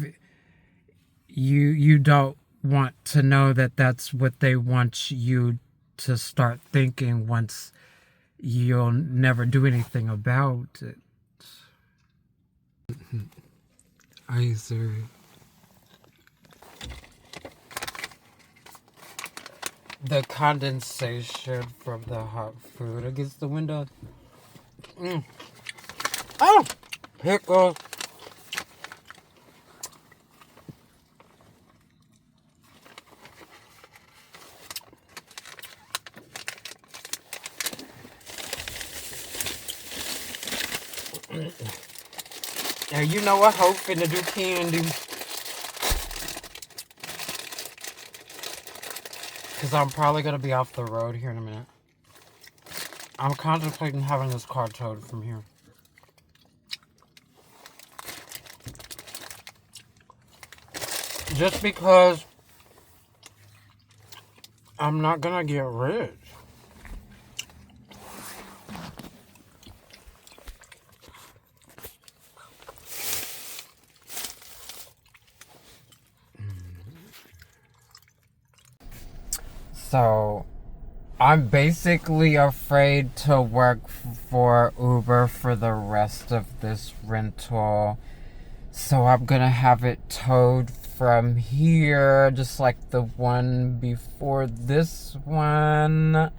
you don't want to know that that's what they want you to start thinking once you'll never do anything about it. I see. The condensation from the hot food against the window. Oh! Pickles. And you know what Hope finna do candy. Because I'm probably going to be off the road here in a minute. I'm contemplating having this car towed from here. Just because I'm not going to get rich. So, I'm basically afraid to work for Uber for the rest of this rental. So I'm gonna have it towed from here, just like the one before this one.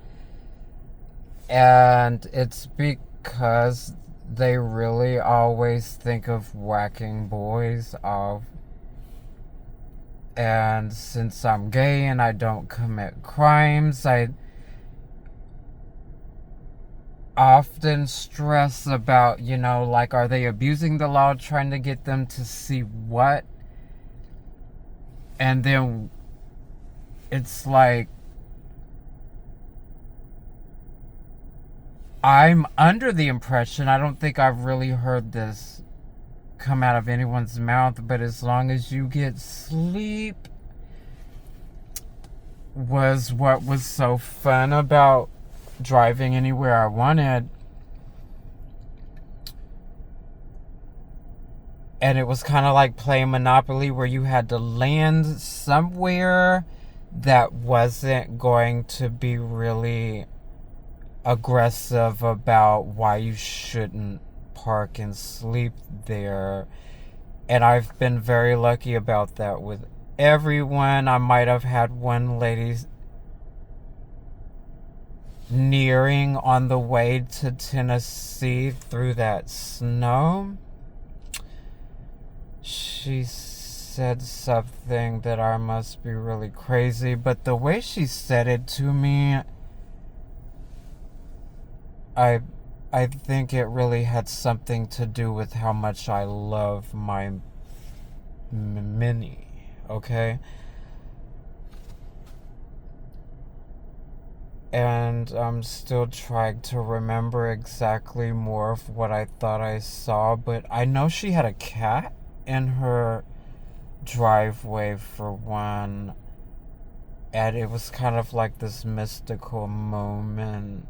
And it's because they really always think of whacking boys off. And since I'm gay and I don't commit crimes, I often stress about, like, are they abusing the law, trying to get them to see what? And then it's like, I'm under the impression, I don't think I've really heard this come out of anyone's mouth, but as long as you get sleep was what was so fun about driving anywhere I wanted. And it was kind of like playing Monopoly, where you had to land somewhere that wasn't going to be really aggressive about why you shouldn't park and sleep there. And I've been very lucky about that with everyone. I might have had one lady nearing on the way to Tennessee through that snow. She said something that I must be really crazy, but the way she said it to me, I think it really had something to do with how much I love my Minnie. okay? And I'm still trying to remember exactly more of what I thought I saw, but I know she had a cat in her driveway for one, and it was kind of like this mystical moment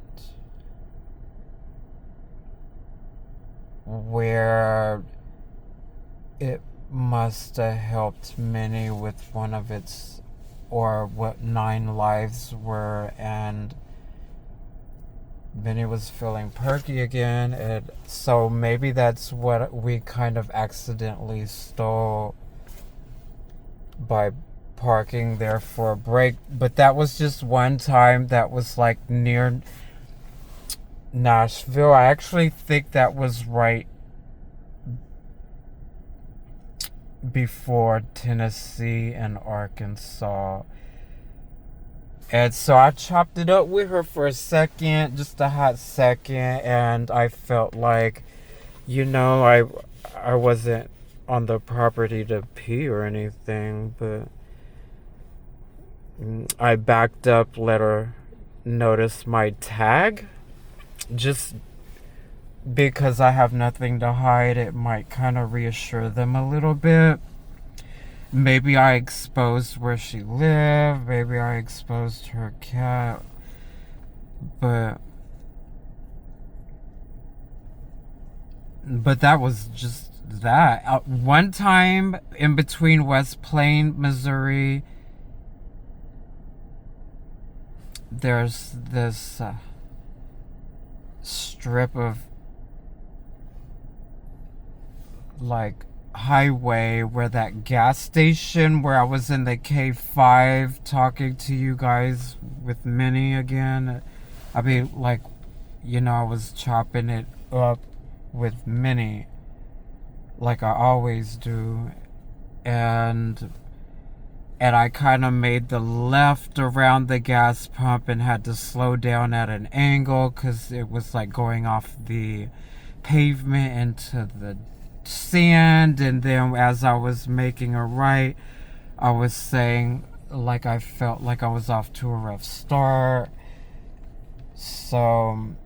where it must have helped Minnie with one of its, or what 9 lives were, and Minnie was feeling perky again, and so maybe that's what we kind of accidentally stole by parking there for a break. But that was just one time that was like near Nashville. I actually think that was right before Tennessee and Arkansas. And so I chopped it up with her for a second, just a hot second, and I felt like, I wasn't on the property to pee or anything, but I backed up, let her notice my tag, just because I have nothing to hide. It might kind of reassure them a little bit. Maybe I exposed where she lived. Maybe I exposed her cat. But that was just that. One time in between West Plain, Missouri, there's this strip of like highway where that gas station where I was in the K5 talking to you guys with Minnie again. I mean, like, I was chopping it up with Minnie like I always do, and I kind of made the left around the gas pump and had to slow down at an angle because it was like going off the pavement into the sand. And then as I was making a right, I was saying like I felt like I was off to a rough start. So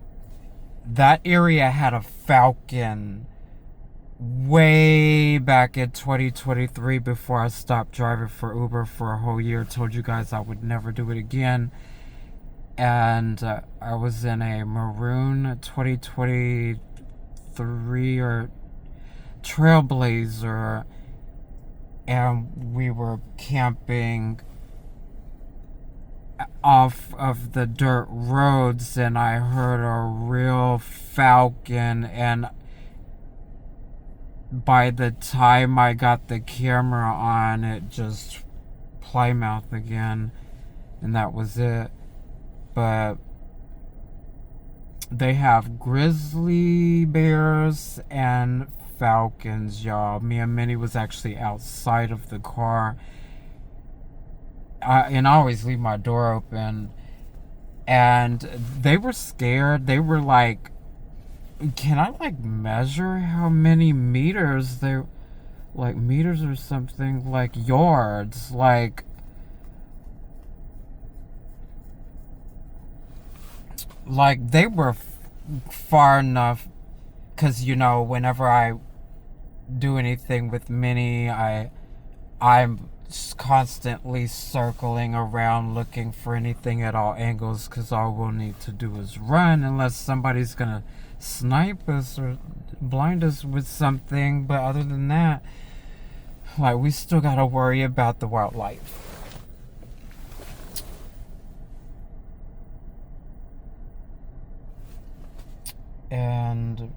that area had a Falcon way back in 2023 before I stopped driving for Uber for a whole year. Told you guys I would never do it again. And I was in a maroon 2023 or Trailblazer, and we were camping off of the dirt roads, and I heard a real Falcon, and by the time I got the camera on, it just Plymouth again, and that was it. But they have grizzly bears and falcons, y'all. Me and Minnie was actually outside of the car, and I always leave my door open, and they were scared. They were like, can I like measure how many meters they, like meters or something, like yards, like they were far enough, because whenever I do anything with Minnie, I'm constantly circling around looking for anything at all angles, because all we'll need to do is run unless somebody's gonna snipe us or blind us with something. But other than that, like, we still gotta worry about the wildlife. And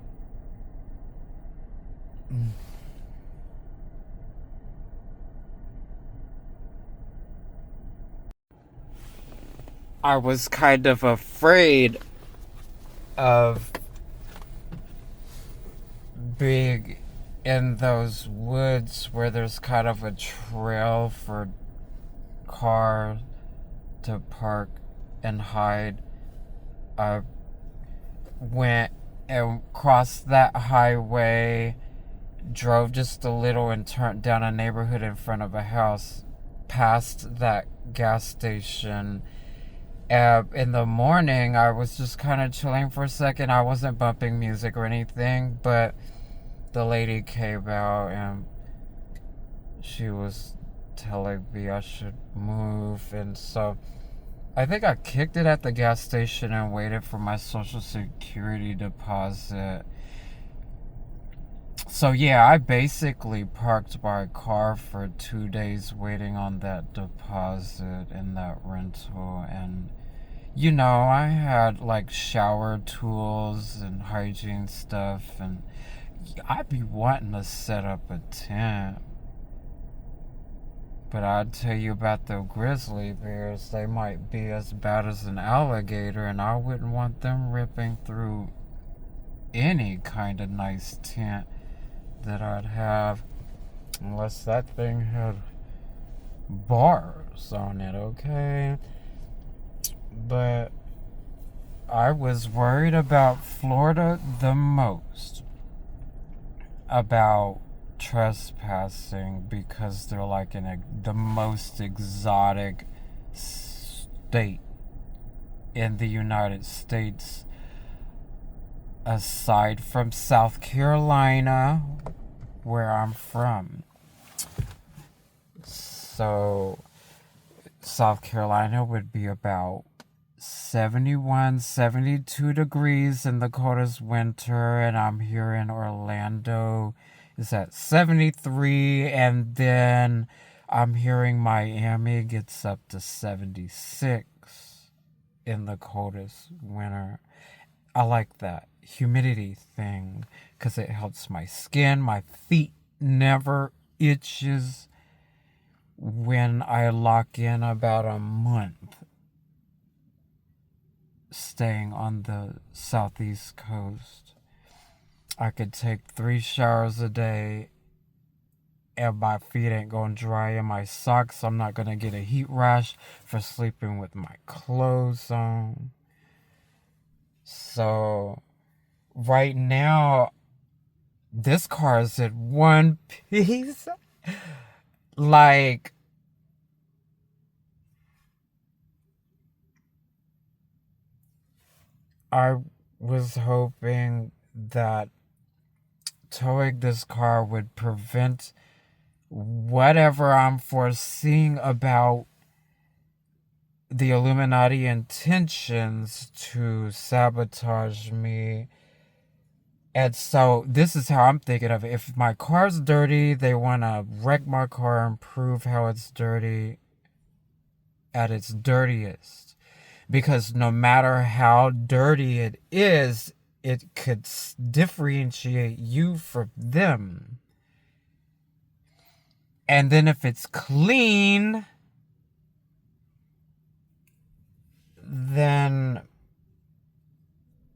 I was kind of afraid of being in those woods where there's kind of a trail for cars to park and hide. I went and crossed that highway, drove just a little, and turned down a neighborhood in front of a house. past that gas station. In the morning, I was just kind of chilling for a second. I wasn't bumping music or anything, but the lady came out and she was telling me I should move. And so I think I kicked it at the gas station and waited for my Social Security deposit. So yeah, I basically parked my car for 2 days waiting on that deposit and that rental. And you know, I had like shower tools and hygiene stuff, and I'd be wanting to set up a tent. But I'd tell you about the grizzly bears. They might be as bad as an alligator, and I wouldn't want them ripping through any kind of nice tent that I'd have, unless that thing had bars on it, okay? But I was worried about Florida the most, about trespassing, because they're like in the most exotic state in the United States, aside from South Carolina, where I'm from. So South Carolina would be about 71, 72 degrees in the coldest winter, and I'm here in Orlando is at 73, and then I'm hearing Miami gets up to 76 in the coldest winter. I like that humidity thing because it helps my skin. My feet never itches when I lock in about a month staying on the southeast coast. I could take 3 showers a day and my feet ain't gonna dry, and my socks, I'm not gonna get a heat rash for sleeping with my clothes on. So right now, this car is in one piece. Like, I was hoping that towing this car would prevent whatever I'm foreseeing about the Illuminati intentions to sabotage me. And so this is how I'm thinking of it. If my car's dirty, they want to wreck my car and prove how it's dirty at its dirtiest. Because no matter how dirty it is, it could differentiate you from them. And then if it's clean, then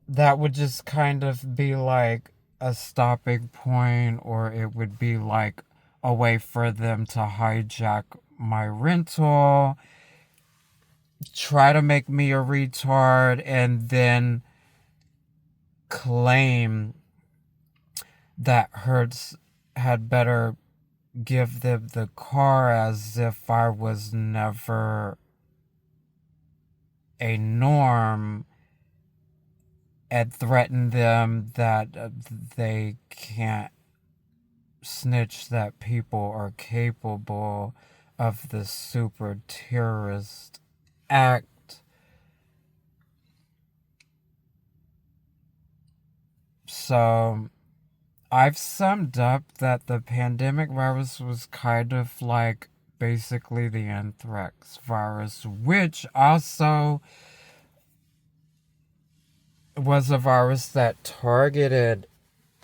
that would just kind of be like a stopping point, or it would be like a way for them to hijack my rental, try to make me a retard, and then claim that Hertz had better give them the car as if I was never a norm, and threaten them that they can't snitch, that people are capable of this super terrorist act. So I've summed up that the pandemic virus was kind of like basically the anthrax virus, which also was a virus that targeted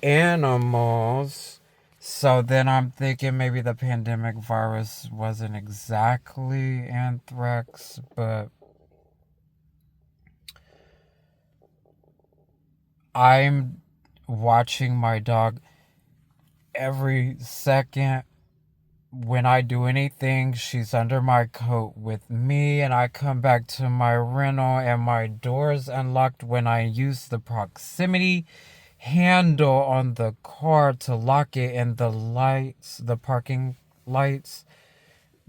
animals. So then I'm thinking maybe the pandemic virus wasn't exactly anthrax, but I'm watching my dog every second. When I do anything, she's under my coat with me, and I come back to my rental and my door's unlocked when I use the proximity handle on the car to lock it, and the lights, the parking lights,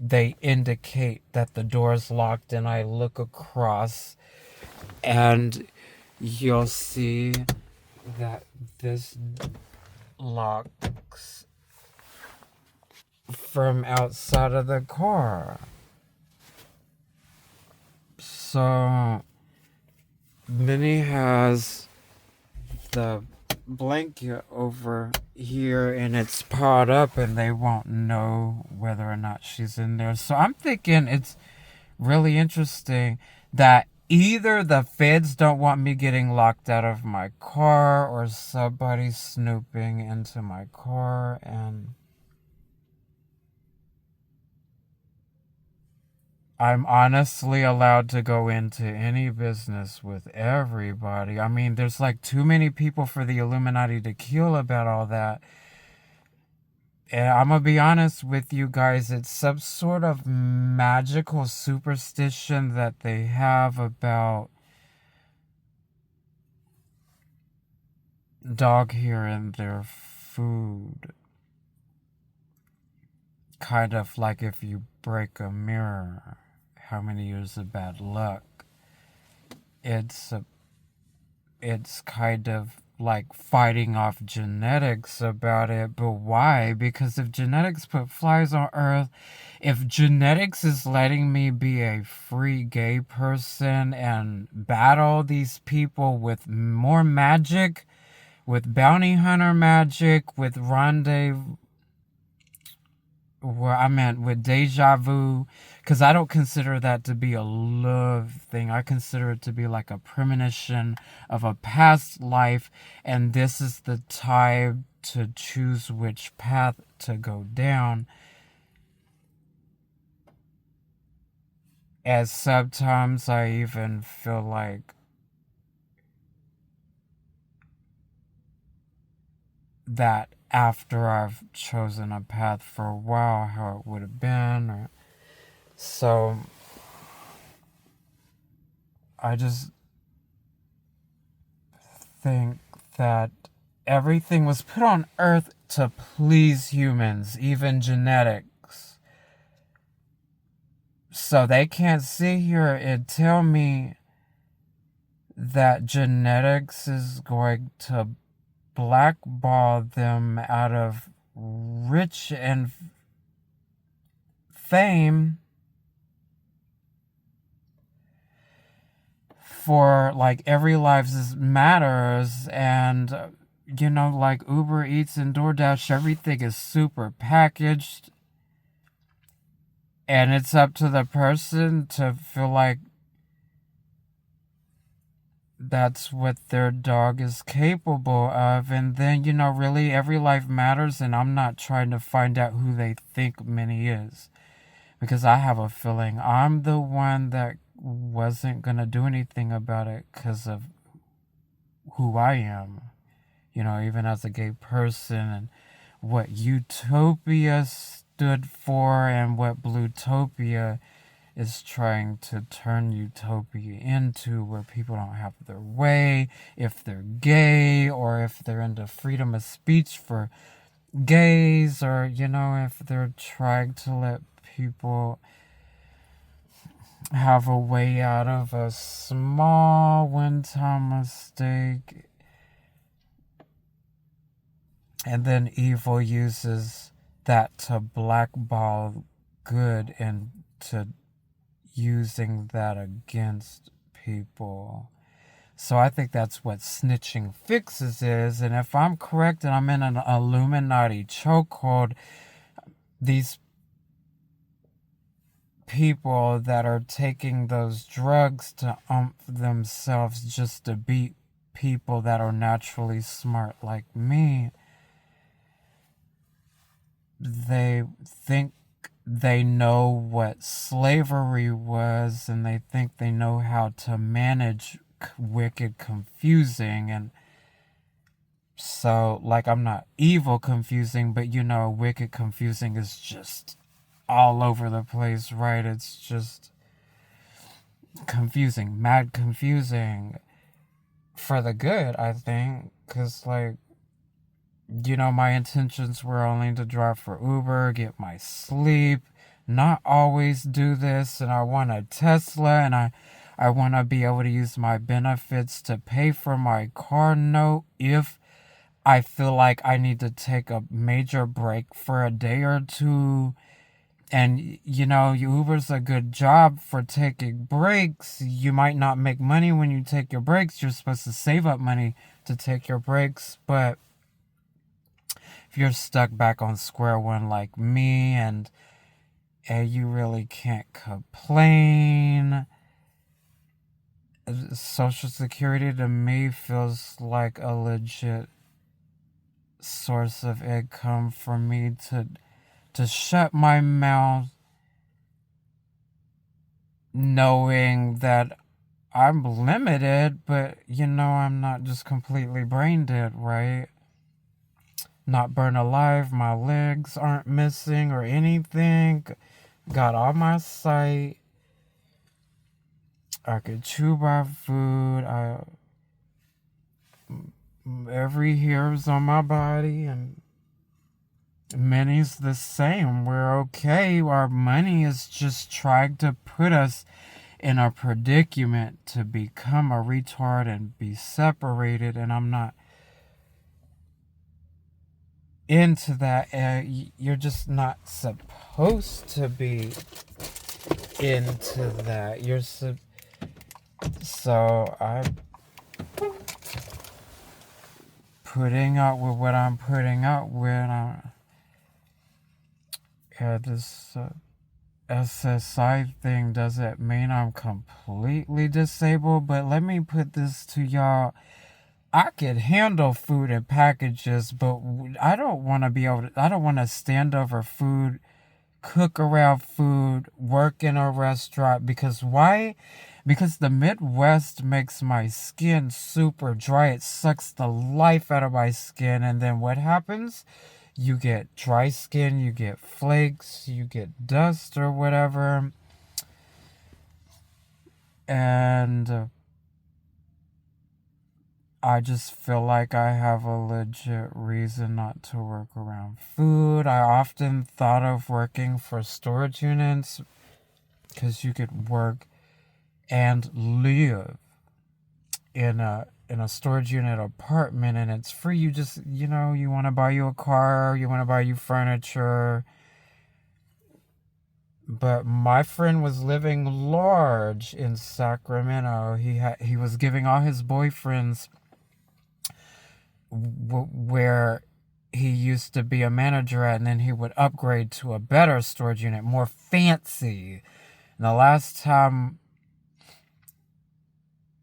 they indicate that the door's locked, and I look across and you'll see that this locks from outside of the car. So Minnie has the blanket over here and it's pawed up and they won't know whether or not she's in there. So I'm thinking it's really interesting that either the feds don't want me getting locked out of my car or somebody's snooping into my car, and I'm honestly allowed to go into any business with everybody. I mean, there's like too many people for the Illuminati to kill about all that. And I'm gonna be honest with you guys, it's some sort of magical superstition that they have about dog hair in their food. Kind of like if you break a mirror, how many years of bad luck. It's kind of like fighting off genetics about it. But why? Because if genetics put flies on Earth, if genetics is letting me be a free gay person and battle these people with more magic, with bounty hunter magic, with with deja vu, because I don't consider that to be a love thing. I consider it to be like a premonition of a past life, and this is the time to choose which path to go down. As sometimes I even feel like that after I've chosen a path for a while, how it would have been. So I just think that everything was put on Earth to please humans, even genetics. So they can't sit here and tell me that genetics is going to blackball them out of rich and fame for like every lives matters, and like Uber Eats and DoorDash, everything is super packaged, and it's up to the person to feel like that's what their dog is capable of. And then, really every life matters, and I'm not trying to find out who they think Minnie is, because I have a feeling I'm the one that wasn't gonna do anything about it because of who I am, even as a gay person, and what utopia stood for and what Bluetopia is trying to turn utopia into, where people don't have their way if they're gay, or if they're into freedom of speech for gays, or if they're trying to let people have a way out of a small one-time mistake, and then evil uses that to blackball good and to using that against people. So I think that's what snitching fixes is. And if I'm correct and I'm in an Illuminati chokehold, these people that are taking those drugs to themselves just to beat people that are naturally smart like me, they think they know what slavery was, and they think they know how to manage wicked confusing. And so, like, I'm not evil confusing, but wicked confusing is just all over the place, right? It's just confusing, mad confusing for the good, I think, because my intentions were only to drive for Uber, get my sleep, not always do this, and I want a Tesla, and I want to be able to use my benefits to pay for my car note if I feel like I need to take a major break for a day or two. And, Uber's a good job for taking breaks. You might not make money when you take your breaks. You're supposed to save up money to take your breaks. But if you're stuck back on square one like me and you really can't complain, Social Security to me feels like a legit source of income for me to shut my mouth, knowing that I'm limited, but I'm not just completely brain dead, right? Not burned alive, my legs aren't missing or anything. Got all my sight. I could chew my food. Every hair's on my body, and Many's the same. We're okay. Our money is just trying to put us in a predicament to become a retard and be separated, and I'm not into that. You're just not supposed to be into that. So I'm putting up with what I'm putting up with. This SSI thing doesn't mean I'm completely disabled, but let me put this to y'all. I could handle food and packages, but I don't want to stand over food, cook around food, work in a restaurant. Because why? Because the Midwest makes my skin super dry. It sucks the life out of my skin. And then what happens? You get dry skin, you get flakes, you get dust or whatever. And I just feel like I have a legit reason not to work around food. I often thought of working for storage units because you could work and live in a storage unit apartment, and it's free. You just, you want to buy you a car, you want to buy you furniture. But my friend was living large in Sacramento. He was giving all his boyfriends where he used to be a manager at, and then he would upgrade to a better storage unit, more fancy. And the last time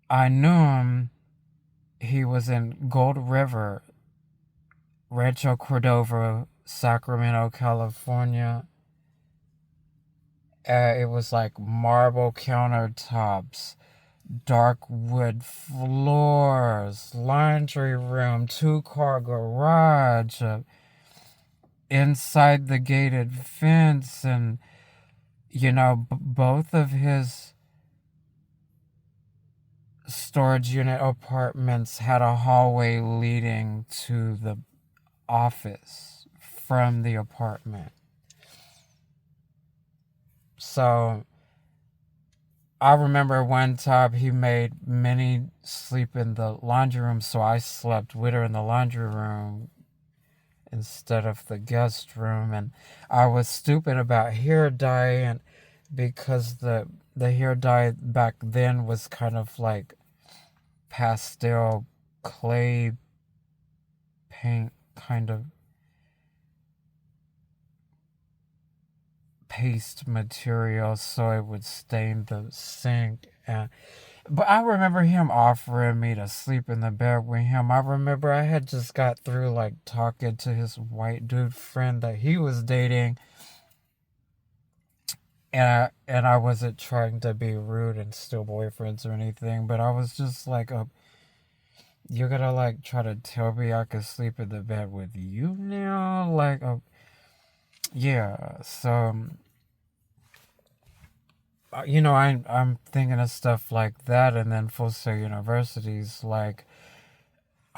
I knew him, he was in Gold River, Rancho Cordova, Sacramento, California. It was like marble countertops, dark wood floors, laundry room, 2-car garage, inside the gated fence, and both of his storage unit apartments had a hallway leading to the office from the apartment. So I remember one time he made Minnie sleep in the laundry room, so I slept with her in the laundry room instead of the guest room. And I was stupid about hair dye, and because the hair dye back then was kind of like pastel clay paint kind of paste material, so it would stain the sink. But I remember him offering me to sleep in the bed with him. I remember I had just got through like talking to his white dude friend that he was dating, and I wasn't trying to be rude and steal boyfriends or anything, but I was just like, you're gonna like try to tell me I could sleep in the bed with you now? Like, yeah. So, I'm thinking of stuff like that, and then Full Sail University's like,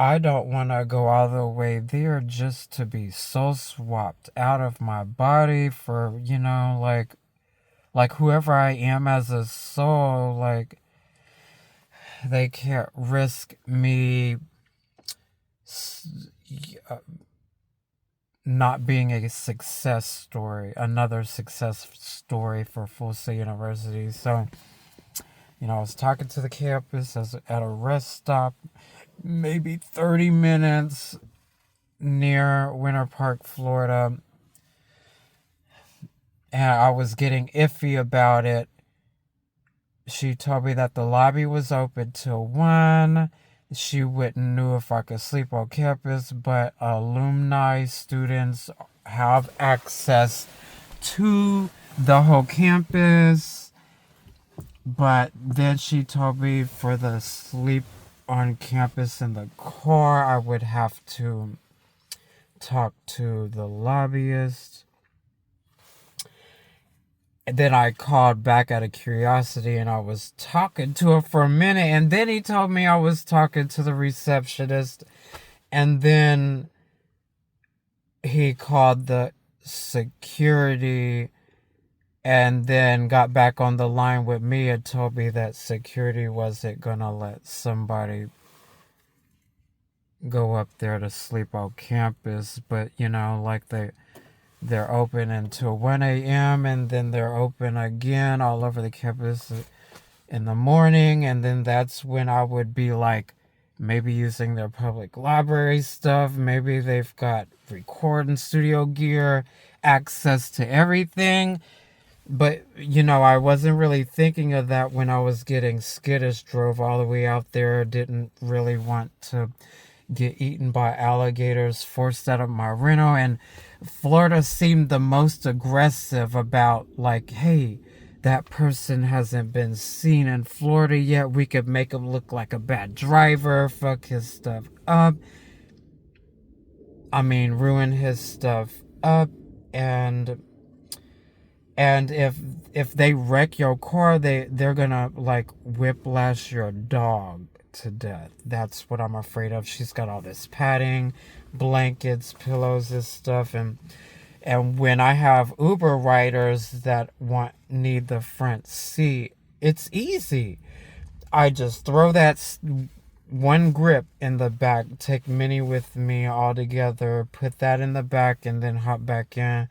I don't want to go all the way there just to be soul swapped out of my body for, like whoever I am as a soul, like they can't risk me not being a success story, another success story for Full Sail University. So, I was talking to the campus at a rest stop, maybe 30 minutes near Winter Park, Florida. And I was getting iffy about it. She told me that the lobby was open till 1. She wouldn't know if I could sleep on campus, but alumni students have access to the whole campus. But then she told me for the sleep on campus in the car, I would have to talk to the lobbyist. And then I called back out of curiosity and I was talking to her for a minute. And then he told me I was talking to the receptionist. And then he called the security and then got back on the line with me and told me that security wasn't gonna let somebody go up there to sleep on campus. But, like they're open until 1 a.m. and then they're open again all over the campus in the morning. And then that's when I would be like maybe using their public library stuff. Maybe they've got recording studio gear, access to everything. But, I wasn't really thinking of that when I was getting skittish, drove all the way out there, didn't really want to get eaten by alligators, forced out of my rental. And Florida seemed the most aggressive about, like, hey, that person hasn't been seen in Florida yet. We could make him look like a bad driver, fuck his stuff up. Ruin his stuff up. And if they wreck your car, they're gonna like whiplash your dog to death. That's what I'm afraid of. She's got all this padding, blankets, pillows, and stuff. And when I have Uber riders that need the front seat, it's easy. I just throw that one grip in the back, take Minnie with me all together, put that in the back, and then hop back in.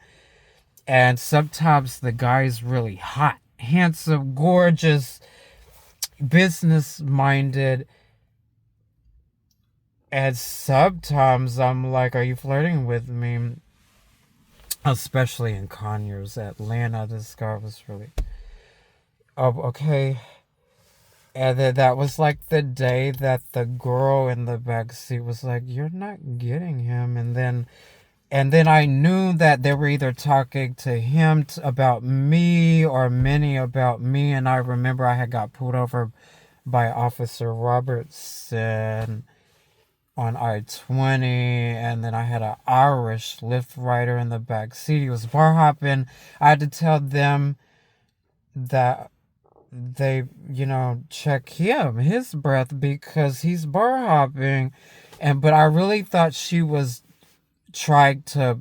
And sometimes the guy's really hot, handsome, gorgeous, business-minded. And sometimes I'm like, are you flirting with me? Especially in Conyers, Atlanta, this guy was really... Oh, okay. And then that was like the day that the girl in the back seat was like, you're not getting him. And then I knew that they were either talking to him about me or Minnie about me. And I remember I had got pulled over by Officer Robertson on I-20. And then I had an Irish Lyft rider in the back seat. He was bar hopping. I had to tell them that they, check his breath, because he's bar hopping. But I really thought she was tried to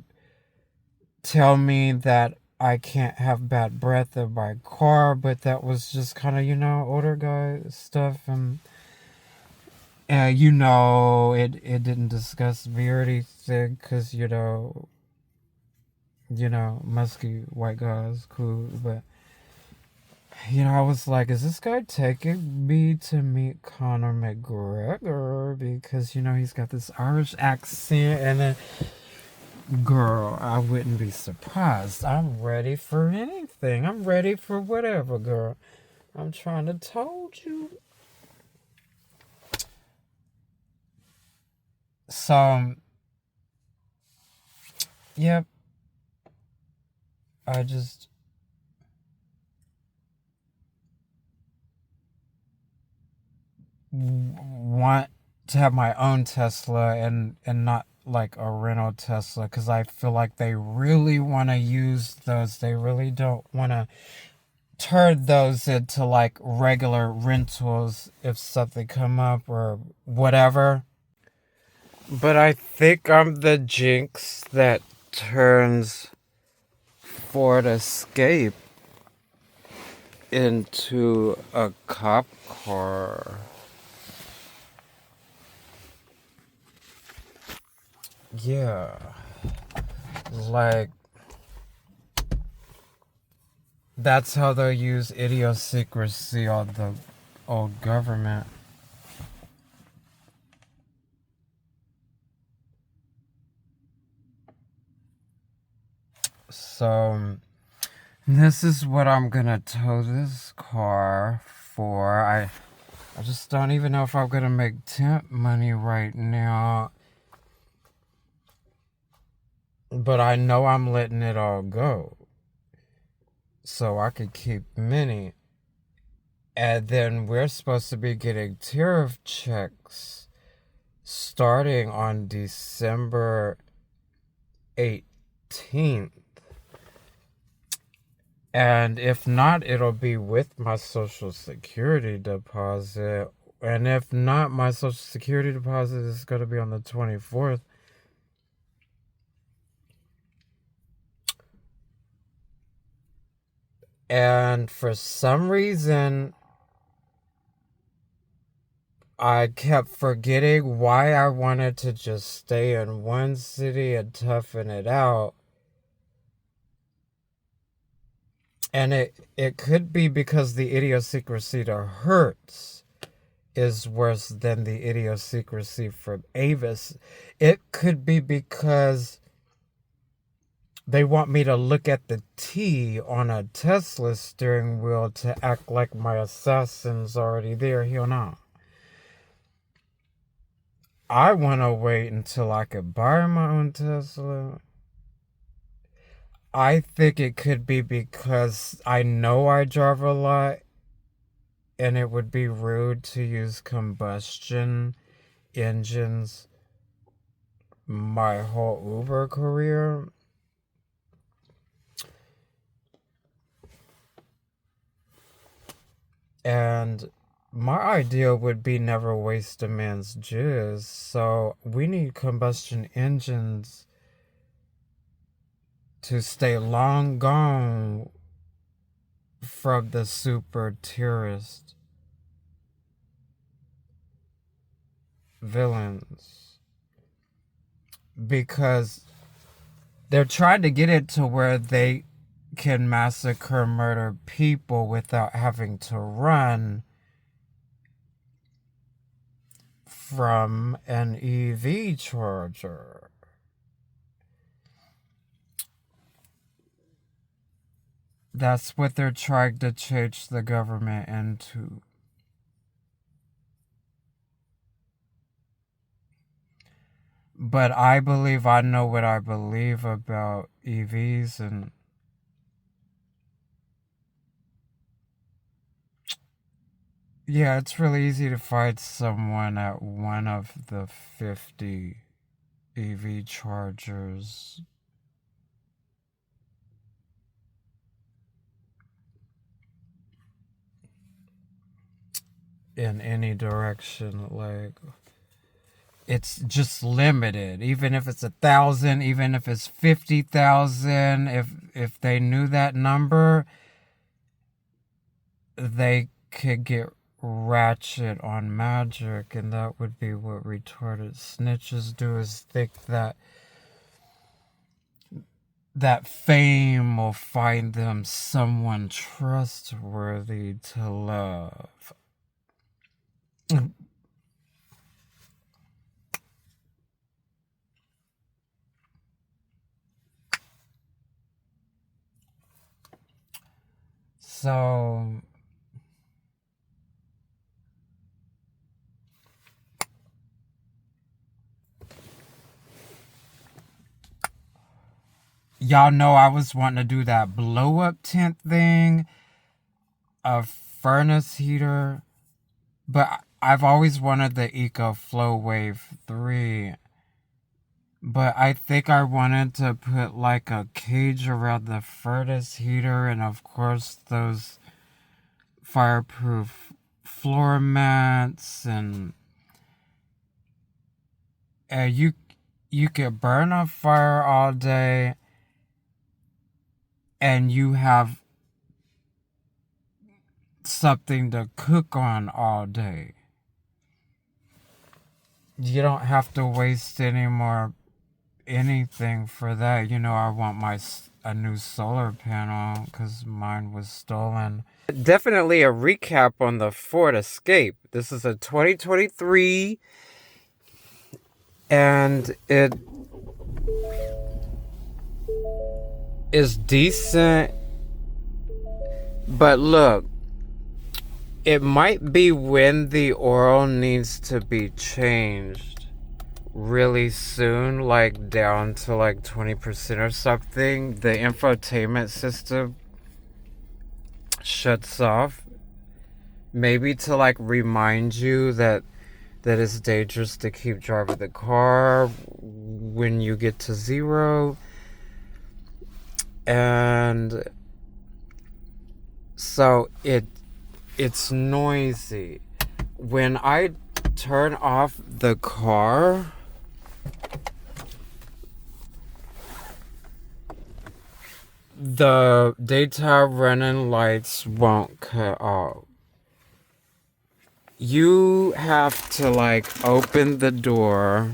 tell me that I can't have bad breath in my car, but that was just kind of, older guy stuff. And it didn't disgust me or anything, because, musky white guys, cool. But, I was like, is this guy taking me to meet Conor McGregor? Because, he's got this Irish accent. And then, girl, I wouldn't be surprised. I'm ready for anything. I'm ready for whatever, girl. I'm trying to told you. So, yep. I just want to have my own Tesla and not like a rental Tesla, because I feel like they really want to use those. They really don't want to turn those into like regular rentals if something come up or whatever. But I think I'm the jinx that turns Ford Escape into a cop car. Yeah. Like, that's how they'll use idiosyncrasy on the old government. So, this is what I'm gonna tow this car for. I just don't even know if I'm gonna make temp money right now. But I know I'm letting it all go. So I could keep many. And then we're supposed to be getting tariff checks starting on December 18th. And if not, it'll be with my Social Security deposit. And if not, my Social Security deposit is going to be on the 24th. And for some reason, I kept forgetting why I wanted to just stay in one city and toughen it out. And it could be because the idiosyncrasy to Hertz is worse than the idiosyncrasy from Avis. It could be because they want me to look at the T on a Tesla steering wheel to act like my assassin's already there. He'll not. I want to wait until I could buy my own Tesla. I think it could be because I know I drive a lot and it would be rude to use combustion engines my whole Uber career. And my idea would be never waste a man's jizz, so we need combustion engines to stay long gone from the super terrorist villains. Because they're trying to get it to where they can massacre, murder people without having to run from an EV charger. That's what they're trying to change the government into. But I believe I know what I believe about EVs, and yeah, it's really easy to find someone at one of the 50 EV chargers. In any direction, like, it's just limited. Even if it's 1,000, even if it's 50,000, if they knew that number, they could get ratchet on magic, and that would be what retarded snitches do, is think that fame will find them someone trustworthy to love. So y'all know I was wanting to do that blow up tent thing, a furnace heater, but I've always wanted the EcoFlow Wave 3. But I think I wanted to put like a cage around the furnace heater, and of course those fireproof floor mats, and And you could burn a fire all day and you have something to cook on all day. You don't have to waste any more anything for that. I want a new solar panel because mine was stolen. Definitely a recap on the Ford Escape. This is a 2023 and it is decent, but look, it might be when the oil needs to be changed really soon, like down to like 20% or something. The infotainment system shuts off, maybe to like remind you that it's dangerous to keep driving the car when you get to zero. And so it's noisy. When I turn off the car, the daytime running lights won't cut off. You have to like open the door,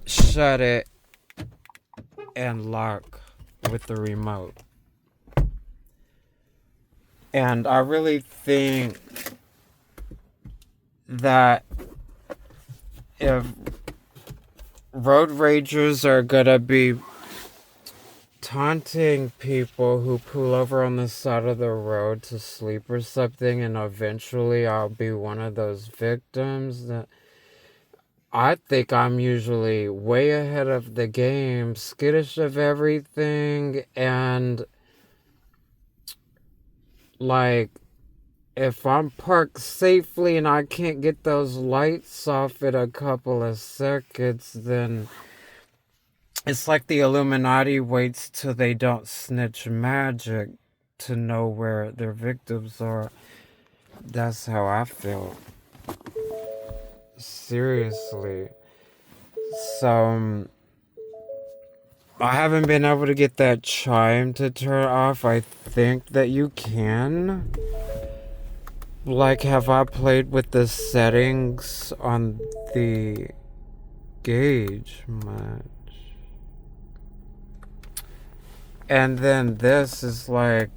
shut it, and lock with the remote. And I really think that if road ragers are gonna be taunting people who pull over on the side of the road to sleep or something, and eventually I'll be one of those victims, that I think I'm usually way ahead of the game, skittish of everything, and like, if I'm parked safely and I can't get those lights off in a couple of seconds, then it's like the Illuminati waits till they don't snitch magic to know where their victims are. That's how I feel. Seriously. So, I haven't been able to get that chime to turn off. I think that you can. Like, have I played with the settings on the gauge much? And then this is like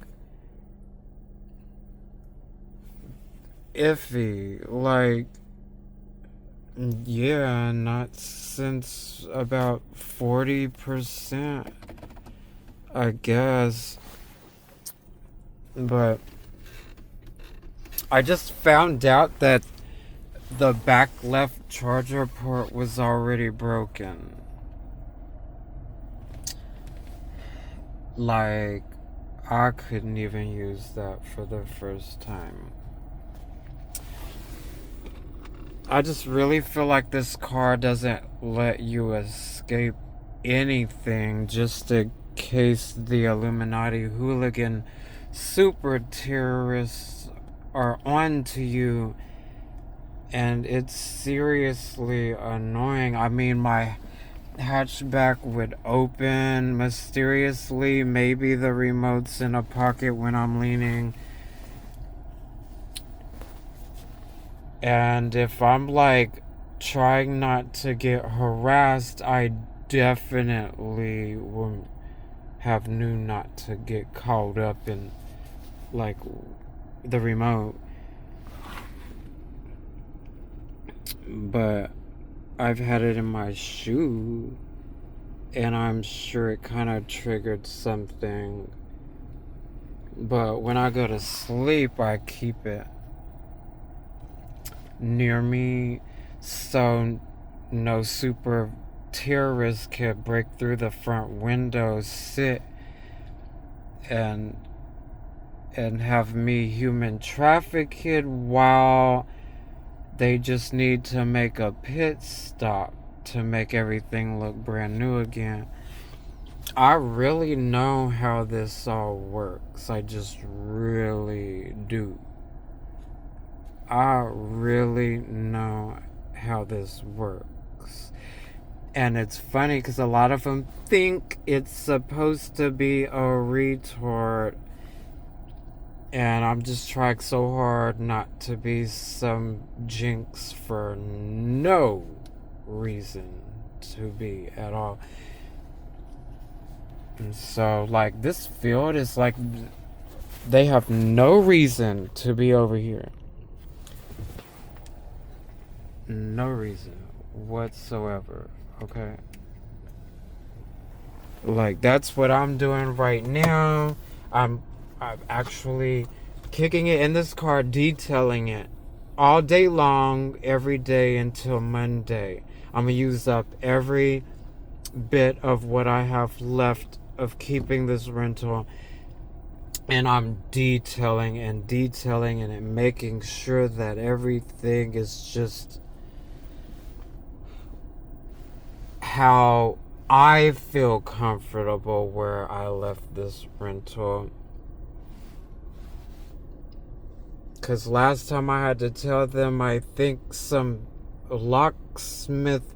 iffy. Like, yeah, not since about 40%, I guess. But I just found out that the back left charger port was already broken. Like, I couldn't even use that for the first time. I just really feel like this car doesn't let you escape anything, just in case the Illuminati hooligan super terrorists are on to you. And it's seriously annoying. I mean, my hatchback would open mysteriously. Maybe the remote's in a pocket when I'm leaning. And if I'm like trying not to get harassed, I definitely will have knew not to get caught up in like the remote. But I've had it in my shoe, and I'm sure it kind of triggered something. But when I go to sleep, I keep it near me so no super terrorist could break through the front window, sit and have me human trafficked while they just need to make a pit stop to make everything look brand new again. I really know how this all works. I just really do. I really know how this works. And it's funny because a lot of them think it's supposed to be a retard. And I'm just trying so hard not to be some jinx for no reason to be at all. And so, like, this field is like, they have no reason to be over here. No reason whatsoever, okay? Like, that's what I'm doing right now. I'm actually kicking it in this car, detailing it all day long, every day until Monday. I'm gonna use up every bit of what I have left of keeping this rental, and I'm detailing and making sure that everything is just how I feel comfortable where I left this rental. Because last time I had to tell them, I think some locksmith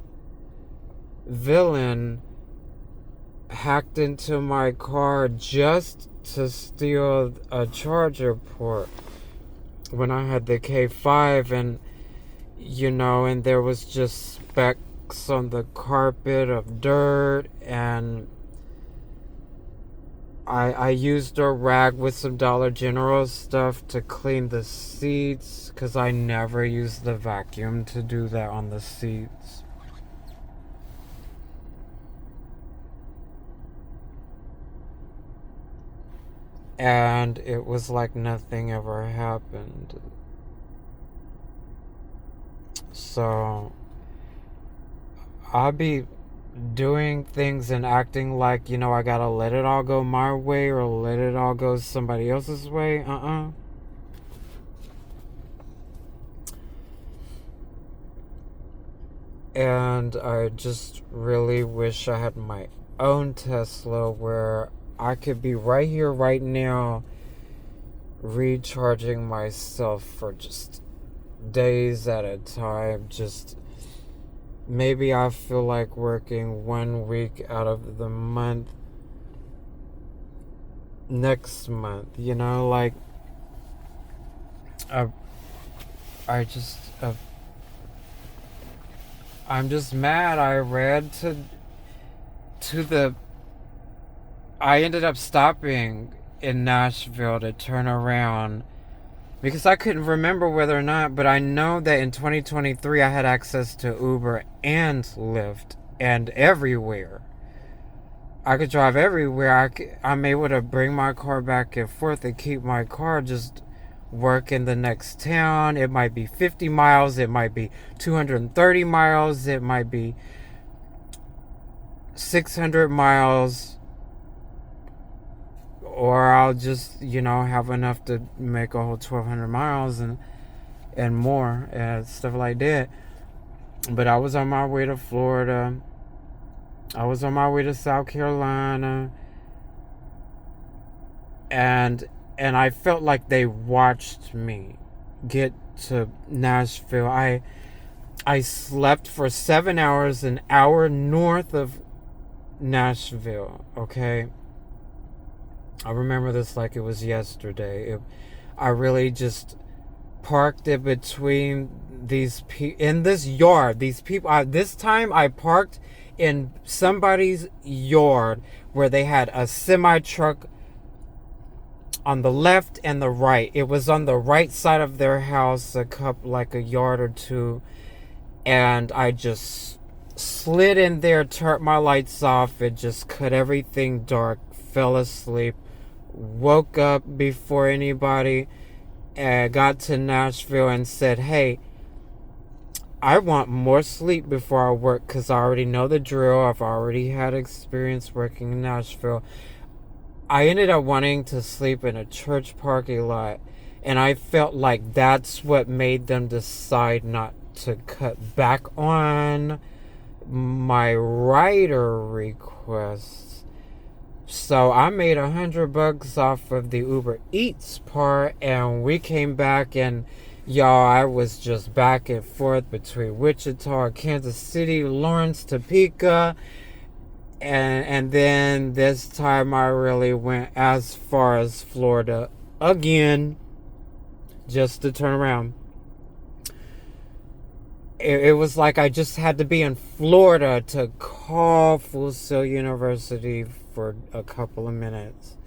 villain hacked into my car just to steal a charger port when I had the K5, and and there was just specks on the carpet of dirt, and I used a rag with some Dollar General stuff to clean the seats, because I never use the vacuum to do that on the seats. And it was like nothing ever happened. So I'll be doing things and acting like, I gotta let it all go my way or let it all go somebody else's way. And I just really wish I had my own Tesla where I could be right here, right now, recharging myself for just days at a time. Just maybe I feel like working 1 week out of the month next month, like I'm just mad. I ended up stopping in Nashville to turn around because I couldn't remember whether or not, but I know that in 2023 I had access to Uber and Lyft and everywhere. I could drive everywhere. I'm able to bring my car back and forth and keep my car, just work in the next town. It might be 50 miles, it might be 230 miles, it might be 600 miles. Or I'll just, have enough to make a whole 1,200 miles and more and stuff like that. But I was on my way to Florida. I was on my way to South Carolina. And I felt like they watched me get to Nashville. I slept for 7 hours, an hour north of Nashville, okay? I remember this like it was yesterday. I really just parked it between these people in this yard. These people. This time I parked in somebody's yard where they had a semi truck on the left and the right. It was on the right side of their house, like a yard or two, and I just slid in there, turned my lights off, and just cut everything dark. Fell asleep. Woke up before anybody, got to Nashville and said, hey, I want more sleep before I work because I already know the drill. I've already had experience working in Nashville. I ended up wanting to sleep in a church parking lot, and I felt like that's what made them decide not to cut back on my rider requests. So I made $100 off of the Uber Eats part, and we came back and, Y'all, I was just back and forth between Wichita, Kansas City, Lawrence, Topeka, and then this time I really went as far as Florida again, just to turn around. It was like I just had to be in Florida to call Full Sail University for a couple of minutes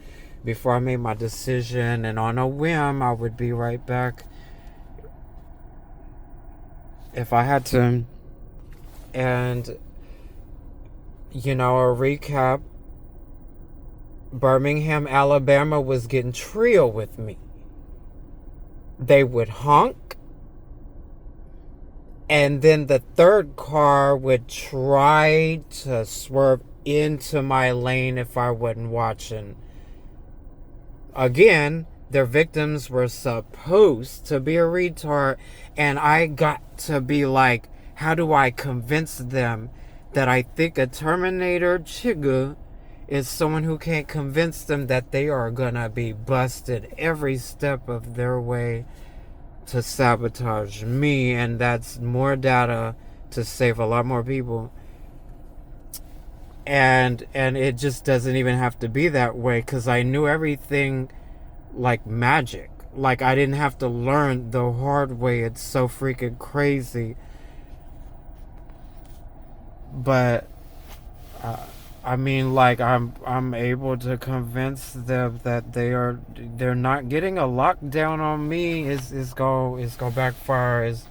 before I made my decision, and on a whim I would be right back if I had to. And a recap: Birmingham, Alabama was getting trio with me. They would honk, and then the third car would try to swerve into my lane if I wasn't watching. Again, their victims were supposed to be a retard, and I got to be like, how do I convince them that I think a Terminator Chigga is someone who can't convince them that they are gonna be busted every step of their way to sabotage me, and that's more data to save a lot more people. And it just doesn't even have to be that way, because I knew everything like magic. Like, I didn't have to learn the hard way. It's so freaking crazy. But I mean, like, I'm able to convince them that they're not getting a lockdown on me. Is gonna backfire. It's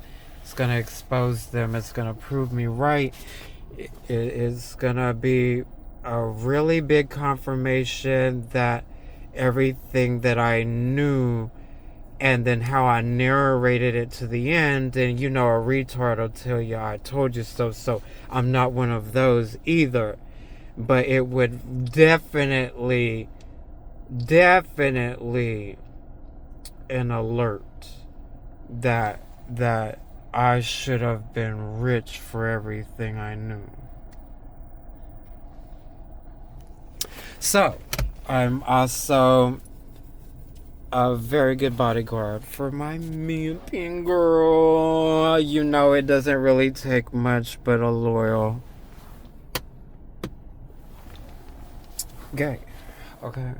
gonna expose them. It's gonna prove me right. It's gonna be a really big confirmation that everything that I knew, and then how I narrated it to the end, and a retard will tell you I told you so. So I'm not one of those either. But it would definitely an alert that I should have been rich for everything I knew. So, I'm also a very good bodyguard for my Mean girl. It doesn't really take much but a loyal gay. Okay.